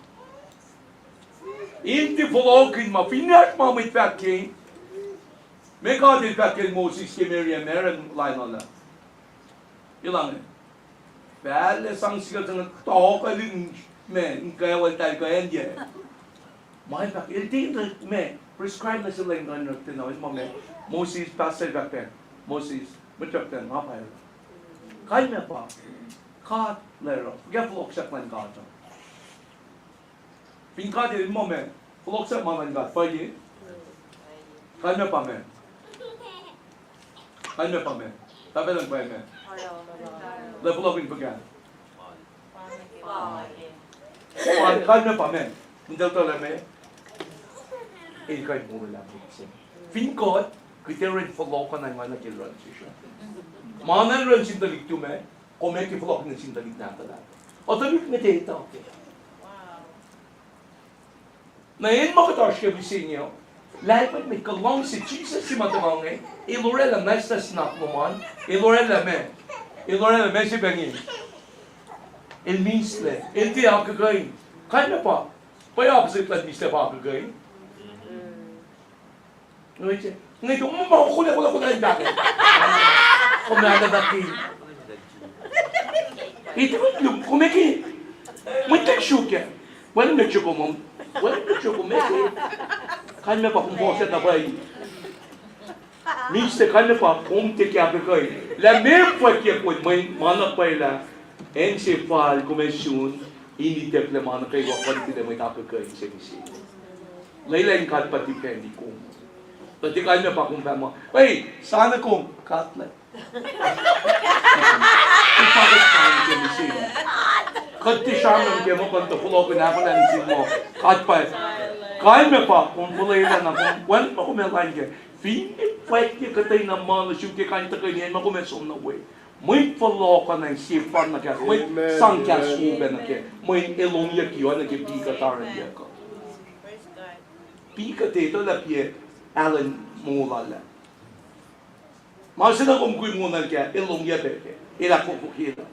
Il te vlogin ma. Finash ma mit fatkin. Me ka dit fatkin Moses ke Miriam Aaron line on that. Ilang Belle sang siya ng talk alin men kaya wala tayo kaya niya. May bak il me prescribe na sila yung ganun tinaw is mo me Moses pastor bakten Moses betakten mapay. Kaya me pa kat lero get flock sa plan gato. Pinka din mo me flock sa man gat pa yi. Kaya me pa me. Kaya me pa me. Tabi lang pa me. Level up in Pagan. Kalme pa men. Hindi to lang me. Ikay mo lang. Finkot, kita rin follow ka na nga nag-run siya. Manan rin sintalig to me. Komeki follow ka na sintalig na talaga. O tabi ka data, okay. Ngayon makatawas ka bisinyo. Lahat may kalong si Jesus si matamang eh. Ilorela nesta snap naman. Ilorela me. Ilorela me si Bengin. Il misle. Il ti akagay. Kaya pa. Paya opposite lang misle pa akagay. Ngayon, kumakukula yung jacket. Kumada dati. Ito yung kumeki. May teksyo kya. Walang teksyo ko mom. Walang teksyo ko meki. Kaya pa kung boset na ba Misle kaya pa kung tiki akagay. La même fois qu'il y a may manak pa ila. Encefal, komisyon, initep na manak kayo. Wakwan tila may akagay sa misi. Laylayin kat pati kayo hindi kong. Pati kanya pa kung mo, hey, sana kong katlet. Ipakastaan ka ni Sino. Kati siya nang kaya mo kung tukulopin ako na ni Sino mo. Katpa. Kanya pa kung kulay na kung wala pa kumelain ka. Pinipwet ka katay na mga nasyuki kanya kayo niyan makumesom na way. May palo ka ng sifar na kaya. May sangkya sube na kaya. May ilong yakiyo na kaya pikataran niya ka. Pika dito na piye. Alan mulala. Masih na kumkuy muna kaya ilong yabe kaya. Ila kukukila.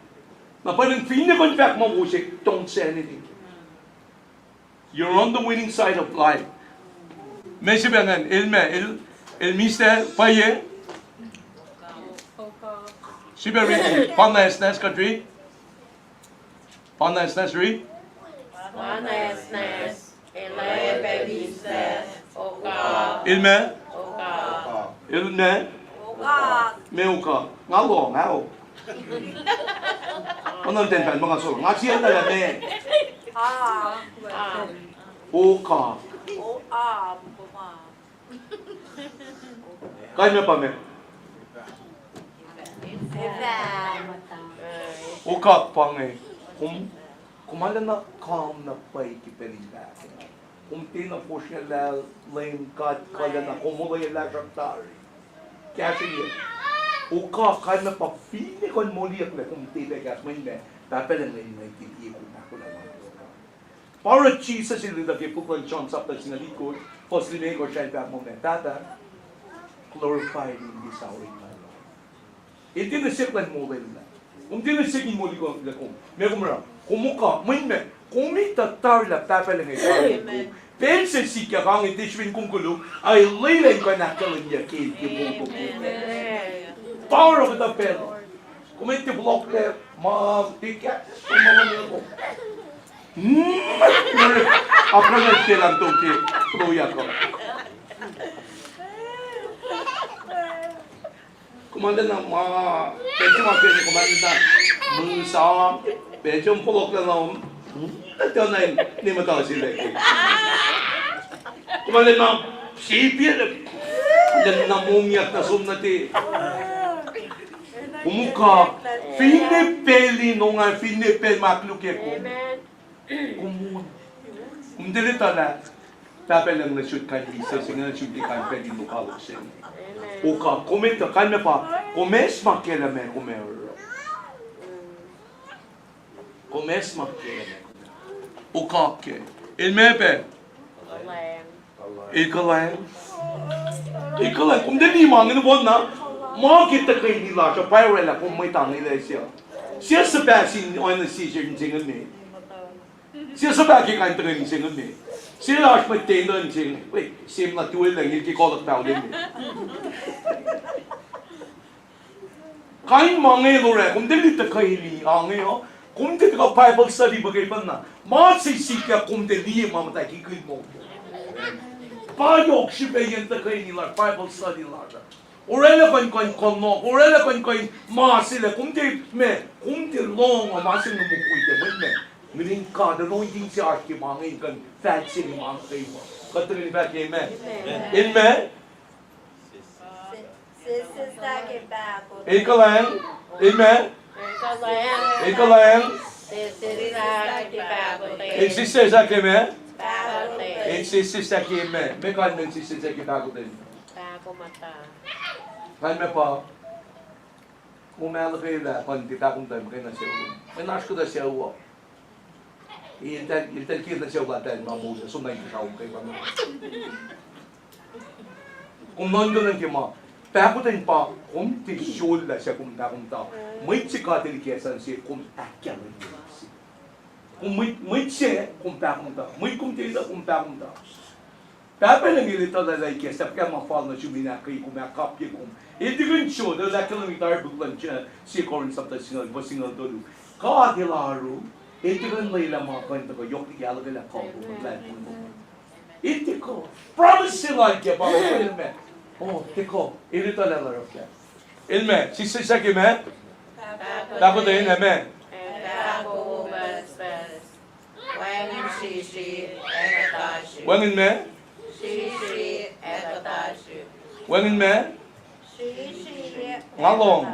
Na parang pinipwet mo usik. Don't say anything. You're on the winning side of life. May sabihan, il mister paye. Siberi, panayasnas kadri. Panayasnas ri. Panayasnas. Elaya bebisnas. Oka. Ilme. Oka. Ilme. Meuka. Ngalo, ngao. Anong tenpan mga so? Nga siya na lang eh. Oka. Kanya pa me. Oka pa nga eh. Kumala na calm na pa'y kipelinda. Kung tinapos niya lang kat kala na kumulay lang raktari. Kaya siya. Oka kanya pa pili kon muliyak na kung tilagas mo hindi. Tapalan na yun na ititiyo na ako na mga. Para Jesus in the book of John chapter sinalikod, first limay ko siya ipa mo tata, glorified in this hour in my life. Hindi na siklan mo rin na. Hindi na sikin mo likong lakong. May kumara, kumuka, may kumita tarla tapalan na ito. Pensa si kya kang itishwin kong gulo, ay laylan ka na kalanyakid yung buko. Power of the pen. Kumiti block left, tiket, kumalang ako. Après le kelam toke proya ko. Kumanda na mga medyo mapili kumanda na musam medyo polok na lang ito na hindi mo tayo sila kumanda na sipir yan na mumiyak na sumnati kumuka finipeli nunga finipel makluke ko kumun. Umdili tala. Tapos lang na-shoot ka isa. Sige na-shoot di ka pwede lukalok siya. Oka, komenta ka na pa. Kumes makela me kumero. Começa o que? Ele me pede. Ikalang. Kung dili mangin bon na, mo kita kay ni la, so pyro la kung may tang ila siya. Siya sa basin on the season jingen me. Siya sa bakin kan tengin jingen me. Siya la may tendo jingen. Wait, sim la tuil lang iki ko la tao din. Kain mangay lo re, kung dili ta kay ni angay ho. Kung dili ka Bible study bagay pa na, ma si sika kung dili mamatay kikid mo. Payok si bayan ta kay ni la Bible study la. Orela kan kono, orela kan ma sila kung di long o masin mo kuite mo me. Mining ka da no yung si arki mangay kan fancy ni mga kayo. Katrin ba kay me? Amen. Sister ke bago. Ikalang. Amen. Ikalang. Insiste sa kay me? Insiste sa kay me. Me kan insiste sa kay bago din. Bago mata. Kan me pa. Kung may alakay la, kung tita kong tayo, kaya na siya ulo. May nash ko na siya ulo. Iltal kir na siya ulo tayo, mamusa. Sunay ko siya ulo kayo. Kung nandun lang kima, pero tayo pa, kung tisyol na siya kung takong tao, may tsikatili kesan siya kung akyan na siya. Kung may siya kung takong tao, may kung tila kung takong tao. Pero nangilita na lang kesa, kaya mafal na siya minakay kung makapya kung hindi rin siya, dahil akala ng itar buklan siya, siya ko rin sa singal, singal dolo. Kaadilaro, hindi rin nila mga kwento ko, yok di alaga na ko, maglan mo. Hindi ko, promise sila kaya, parang ko yun, man. Oh, tiko, irito na laro kaya. Amen, sisisa kaya, man? Tako tayo, amen. Bago bas. Wangin shishi, ekatashi. Wangin, man? Shishi, ekatashi. Wangin, man? Ngalong.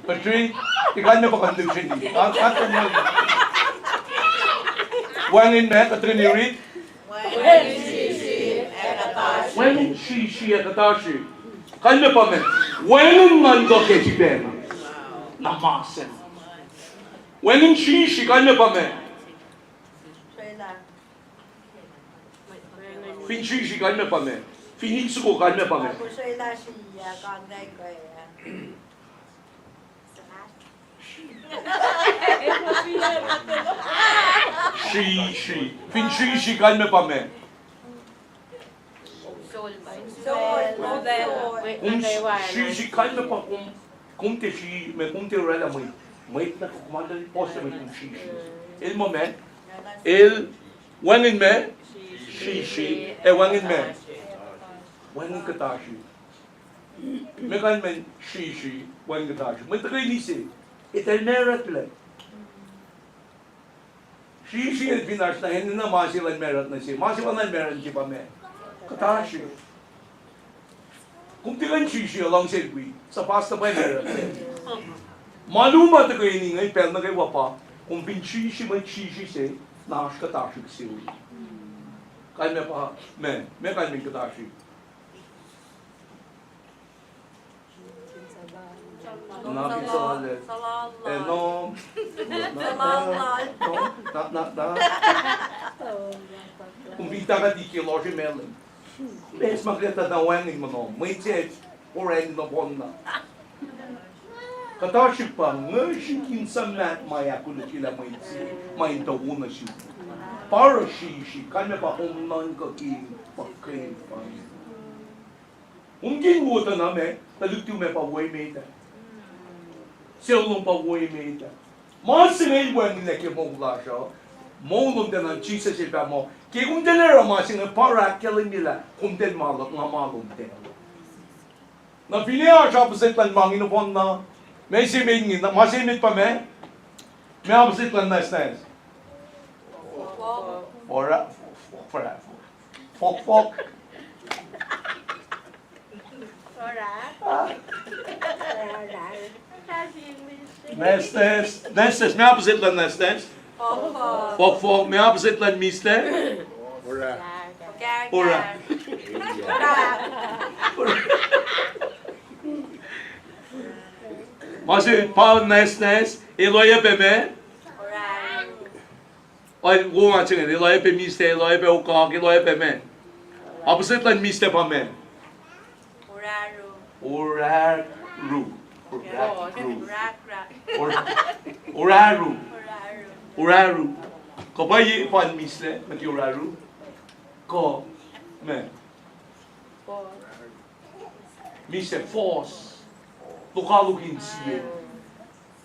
Patrick, ikan niyo pa condition dito. Ato niyo. Wangin, man? Katrin, you read? Wangin shishi, ekatashi. Wangin shishi, ekatashi. Kanya pa, man. Wangin nando ke jipena. Namasen. Wangin shishi, kanya pa, man. Fin shishi, kanya pa, man. Phoenix ko kanya pa, man. Ako siya ila siya, kagay ko ya. Shishi. Fin shishi, kanya pa, man. Kung shishi, kanya pa, kung te shi, kung te rela mo, may na kukumanda ni poste mo kung shishi. Il mo, man. Wangin, man. Shishi. Wangin, man. Wangin katashi. Mekan men shishi, wangin katashi. May tagay ni si. Itanerat lang. Shishi at pinash na hindi na masilan merat na si. Masilan merat si pa me. Katashi. Kung tigan shishi alang silbi, sa pasta pa merat si. Maluma tagay ni ngay pel na kay wapa. Kung pin shishi man shishi si, nash katashi kasi uli. Kaya me pa, me kaya men katashi. Nabi salalet. No. Kung bita ka di kilo si Melon. Bes magreta na wangin mo no. May chet, oren na bon na. Katashi pa, ngayon kinsa mat maya kuno kila may dawo na siya. Para shi, kanya pa kung nan ka ki pakay pa. Kung ginwota na me, taluktiw me pa way me ta. Silong pa way me ta. Masingay wang nila ki mong lasha, mong din ang Jesus ipa mo, kaya kung dinera masingay para kiling nila, kung din malak nga malong din. Na piniya siya pasit lang mga inupon na, may simingin na, masimit pa me, may apasit lang na stance. Ora, fok. Nestes, may opposite lang nestes? Fok, may opposite lang mister? Ora. Masih Paul nestes, Eloia beme. Oraru. Ay goma chingen eloia be miste eloia be uka eloia beme. Opposite lan miste pa me. Oraru. Oraru. Rak. Oraru. Oraru. Oraru. Ko ba yi pan misle maki oraru. Ko me. Miste force. Lokalugin siye.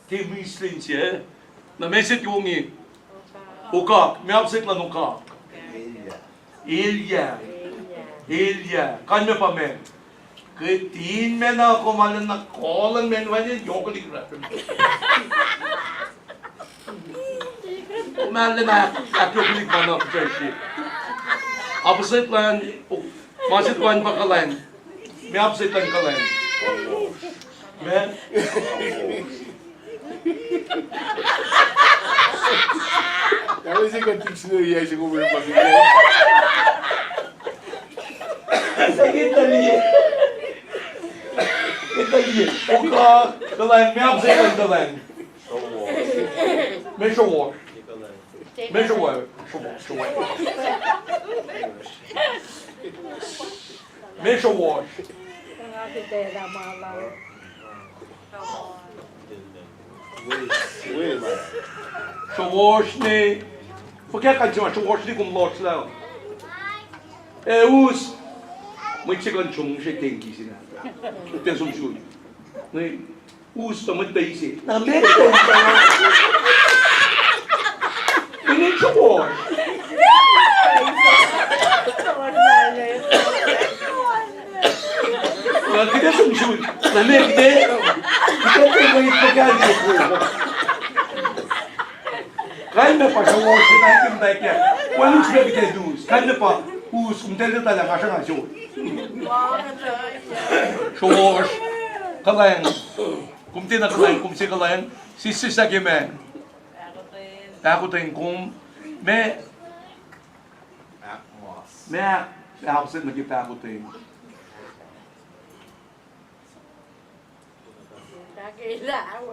Te mislen siye. Na meset yongi. Uka. Me opposite lan uka. Ilya. Kan me pa me. Ke 3 में ना को मालूम ना colon में वाले योगली कर रहे हैं मालूम ना योगली करना चाहिए अब से प्लान मासिक प्लान पकड़ाएं मैं आप से प्लान कराएं मैं Kalau sih kan dictionary aja gue berpikir. kita lihat oka kalian मैं आप से प्लान कराएं मैं show wash ne porque kan cuma show wash ni kum lot lah us muito kan chung se tinggi sini tem som chu ne us to muito isi na me ini show wash kita som chu na me kita tem que pegar isso Kan me pa show wash na kim da kya quando tiver que ter duas kan me pa us kum ter ta la masha na show show wash kalayan kum tin na kalayan kum si kalayan si sa ke me ta ko ten kum me absent na kita ko ten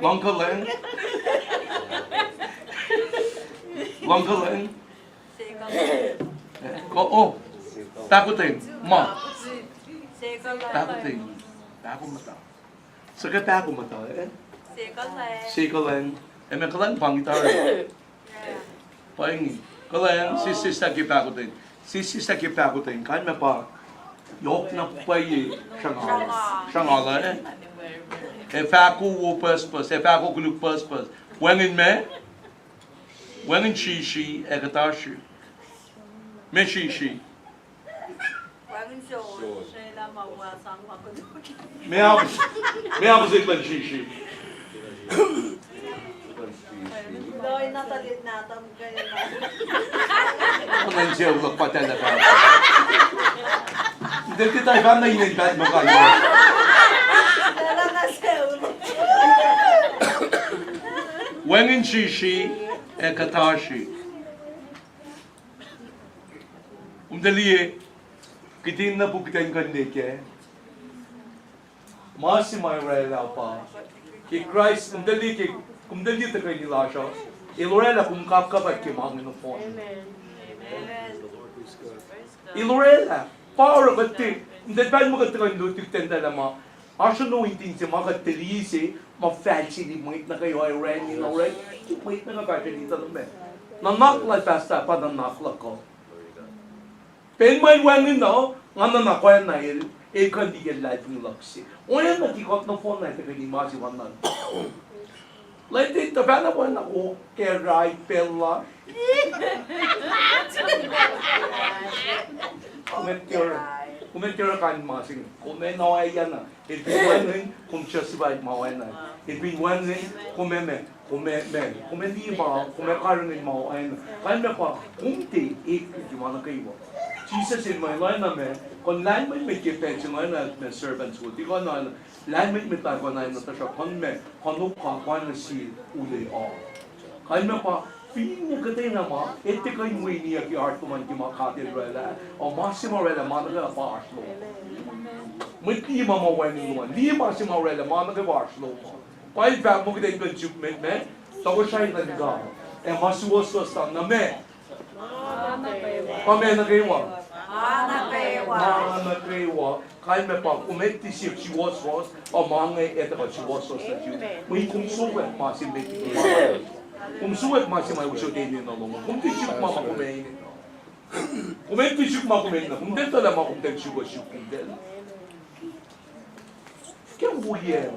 long kalayan oh, takutin, ma. Takutin, taku mata. Saka taku mata, eh? Sikalan. Eh, may kalan pang gitar. Pahingi. Kalan, sista kip takutin. Sista kip takutin. Kan me pa. Yok na payi. Shangala, eh? E faku wo pas. E faku gluk pas. Wangin me? Wangin shi e katashi. Me shi. Me abos iklan shi. Ano siya ulo patela ka? Hindi kita iban na inintat mo ka. Wangin shi e katashi. Umdaliye kitin na pukitan kandike. Masi mai rela pa. Ki Christ umdali ki kumdali ta kay nilasha. Ilorela kum kap ke mangin no phone. Ilorela power batti umdal mo katran do tiktenda lama. Asho no intin se makateli se ma fancy di mwit na kayo ay ren ni no ren. Mwit na ka ni ta no me. Nanakla pasta pa nanakla ko. Pen mai wangin no, ngana na kwa na il kan di gel life ni laksi. Oya na di kot no phone na te ni masi wanan. Lai te ta bana bo na o ke rai pella. Komentar kan masing. Komen no ay yan na. It be wangin kum chasibai mawai na. It be wangin kumeme. Komen di ma, komen karungin mo ay na. Kan me pa kumti ik di mana kayo. Jesus in my line na me, kon line may kipen si line na me servants would. Di ko na line may tayo na na tasya kon me kon na si uli all. Kan me pa pinya katay na ma, ete kay mo niya ki art man ki makati rela. O masimo rela man na pa aslo. May lima mo wani naman. Lima si mo rela man na pa aslo. Pai va mo kitin consumpment me. Tao siya na niga. Masuwas na me. Pame na kayo. Mana kayo. Kaya me pa kumeti siya was o mga ito ka was na siya. May kumsuwet masih may kituwa. Kumsuwet masih may uso din na luma. Kumti siya mama kumain. Kumeti siya mama kumain na. Kumti tala mama kumti siya siya kumti. Kaya buhay.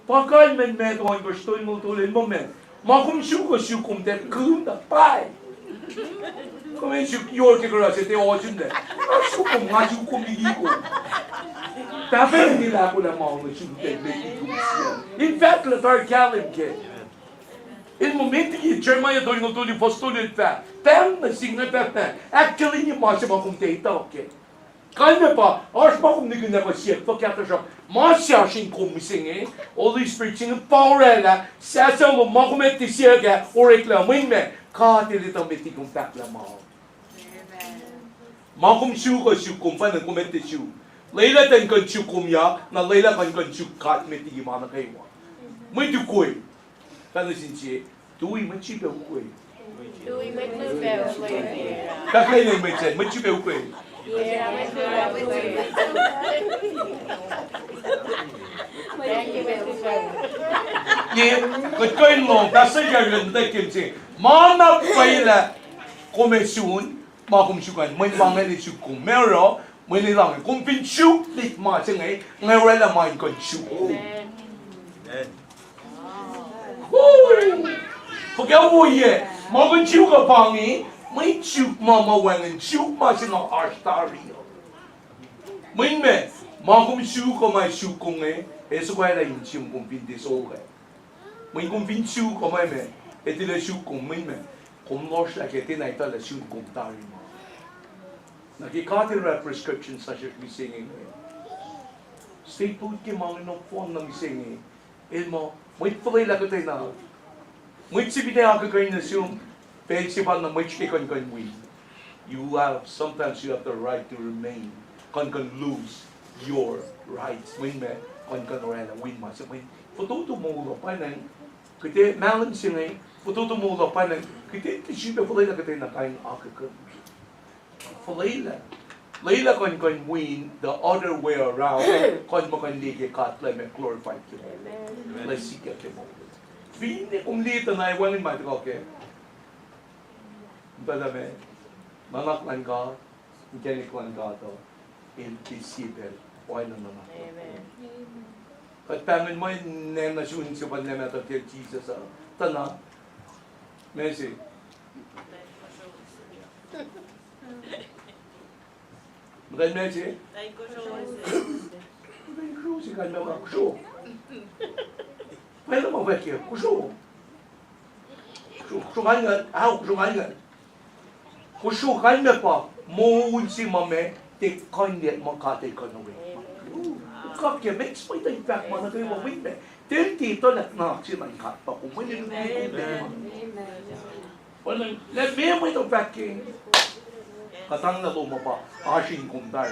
Pakal men med on förstår mot olen moment. Man kom siya kumti kunda pai. Kommer inte jag till att det är åtgärder. Jag kommer igår. Därför är det där på den mannen som det in fact, le tar kalimke. Il momento che Germania torna tutto il posto del fa. Penna signa penna. Actually ni ma ma come te ok. Calme pas. Ars pas comme ni négocier. Faut qu'à toujours. Ma cherche comme singe. Holy Spirit sing power là. Ça ça le ma comme te siega. O reclame mais. Quand il est en métier contact la mort. Makum siu ko siu kum pa na kumete siu. Leila ten kan siu kum ya na leila kan siu kat meti gi mana kai wa. Mai tu koi. Kana sin che tu i mai chi pe koi. Tu i mai tu pe koi. Ka kai nei mai che mai chi pe koi. Yeah, mai tu pe koi. Ye ko koi long ta sa ga ren da kim che. Mana pai la komesun mà không chịu cảnh mình bằng cái chịu cùng mèo đó mình đi làm cũng bin chịu đi mà chứ ngay ngay rồi là mình còn chịu có cái vui vậy mà còn chịu cái bằng ấy mình chịu mà vẫn chịu mà chứ nó arstari mình mà không chịu có mà chịu cùng ấy ấy số cái là in chịu cùng bin đi số cái mình cũng bin chịu có mà ấy thì là chịu cùng mình cũng lo sẽ cái này ta là chịu cùng ta đi Nakikati ra prescription sa siya misingin. Stay put ki mga inopon na misingin. Ilmo, may tulay lagot ay na. May sibide ako kayo na siyong pensipan na may chikikan kanwi. Sometimes you have the right to remain. Kan lose your rights. May kan rela win ma. May fututo mo ulo pa nang. Kite malan singay. Fututo mo ulo pa nang. Kite sibe tulay lagot ay na kain akakan. For Leila can win the other way around. Kan mo kan ligi kat like me glorified you. Let's see get them over. Vini kung lito na iwan ma ko ke. Bada me. Manak lang ka. Gani ko lang ka to. In disciple. Why na na. Amen. At pangin mo nem na shun sa panlema to Jesus tana. Messi. Bukan Messi? Tay Kosrae. Bukan Kosrae kan memang Kosrae. Mana mau baca Kosrae? Kosrae kan? Kosrae kan? Kosrae kan apa? Mau si mame tek kan dia makate kan we. Kau kaya mix mo ito impact mana kayo wawin me. Tenti ito nak si man kat pa kung may Walang let me mo ito backing. Katang na lumapa, asing kumdar.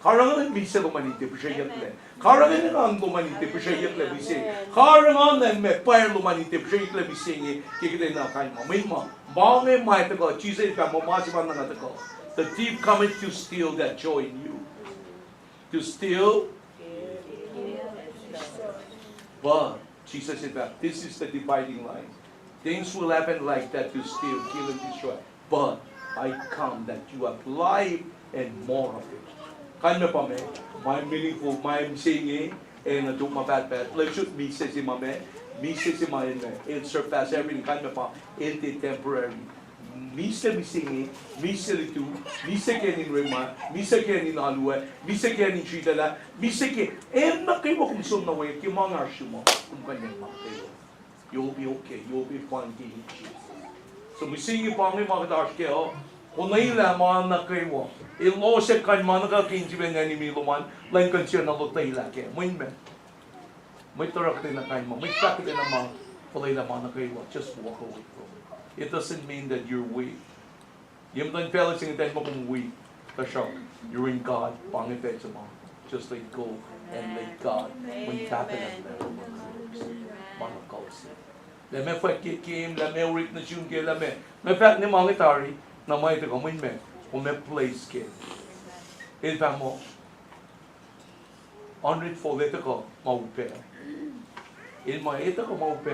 Karangan bisa lumaniti, siya yakle. Karangan ang lumaniti, siya yakle bisi. Karangan ang may pair lumaniti, siya yakle bisi. Kikita na kain mo. May mo, bangay may tako, Jesus ka mo masipan na tako. The thief cometh to steal that joy in you. To steal. But Jesus said that this is the dividing line. Things will happen like that to steal, kill, and destroy. But I come that you have life and more of it. Kanya pa me, my meaningful, my saying and do my bad. Let's shoot me says in my man, me says in my man. It surpass everything. Kanya pa, it temporary. Me say me singing, me say itu, me say kenin rema, me say kenin alua, me say kenin chitala, me say ke. Na kayo kung sum na way, kimang arsumo kung kanya makayo. You'll be okay. You'll be fine. So we see you pang mga kadaskeo. Kung naila mga nakaiwa, ilo siya kan mga nakakinjiben nga ni Miloman, lain kan siya nalutay laki. May tarak din na kain mo. May takit din na mga palay na mga nakaiwa. Just walk away from it. It doesn't mean that you're weak. Yung tan pala singitan mo kung weak. Kasi you're in God. Pangipet sa mga. Just let go and let God. When tapin at that. 个高兴。来咩发给 game， 来咩 read 那种给来咩，咩发你忙个道理，那么这个没咩，我们 place 给，一般么，only for 这个毛病，因为这个毛病，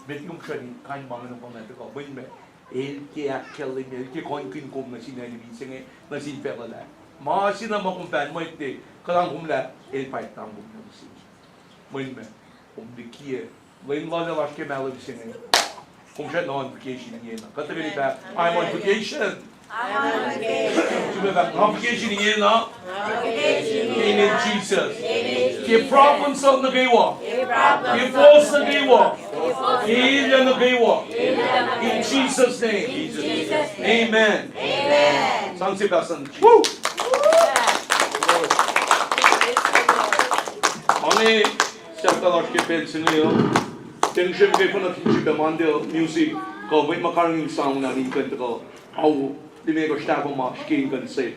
别用说你看忙那方面这个没咩。Ele aquele que conhece como na China ele diz que na China pela lá mas se não acompanha muito de cada como lá ele vai estar muito assim muito bem de que vem lá eu acho que é melhor dizer como já não vacation ninguém não cada vez tá I'm on vacation não vacation ninguém não in Jesus que problem só não ganhou que força ganhou ele não ganhou in Jesus' name. Amen. Amen. 상세 가선. 아니 시작하게 벤츠네요. 땡션 개코나 팀집에 만들 뮤직 거 왜 마카링 사운드 아니 그거 아우 리메고 스타고 막 시킨 건세.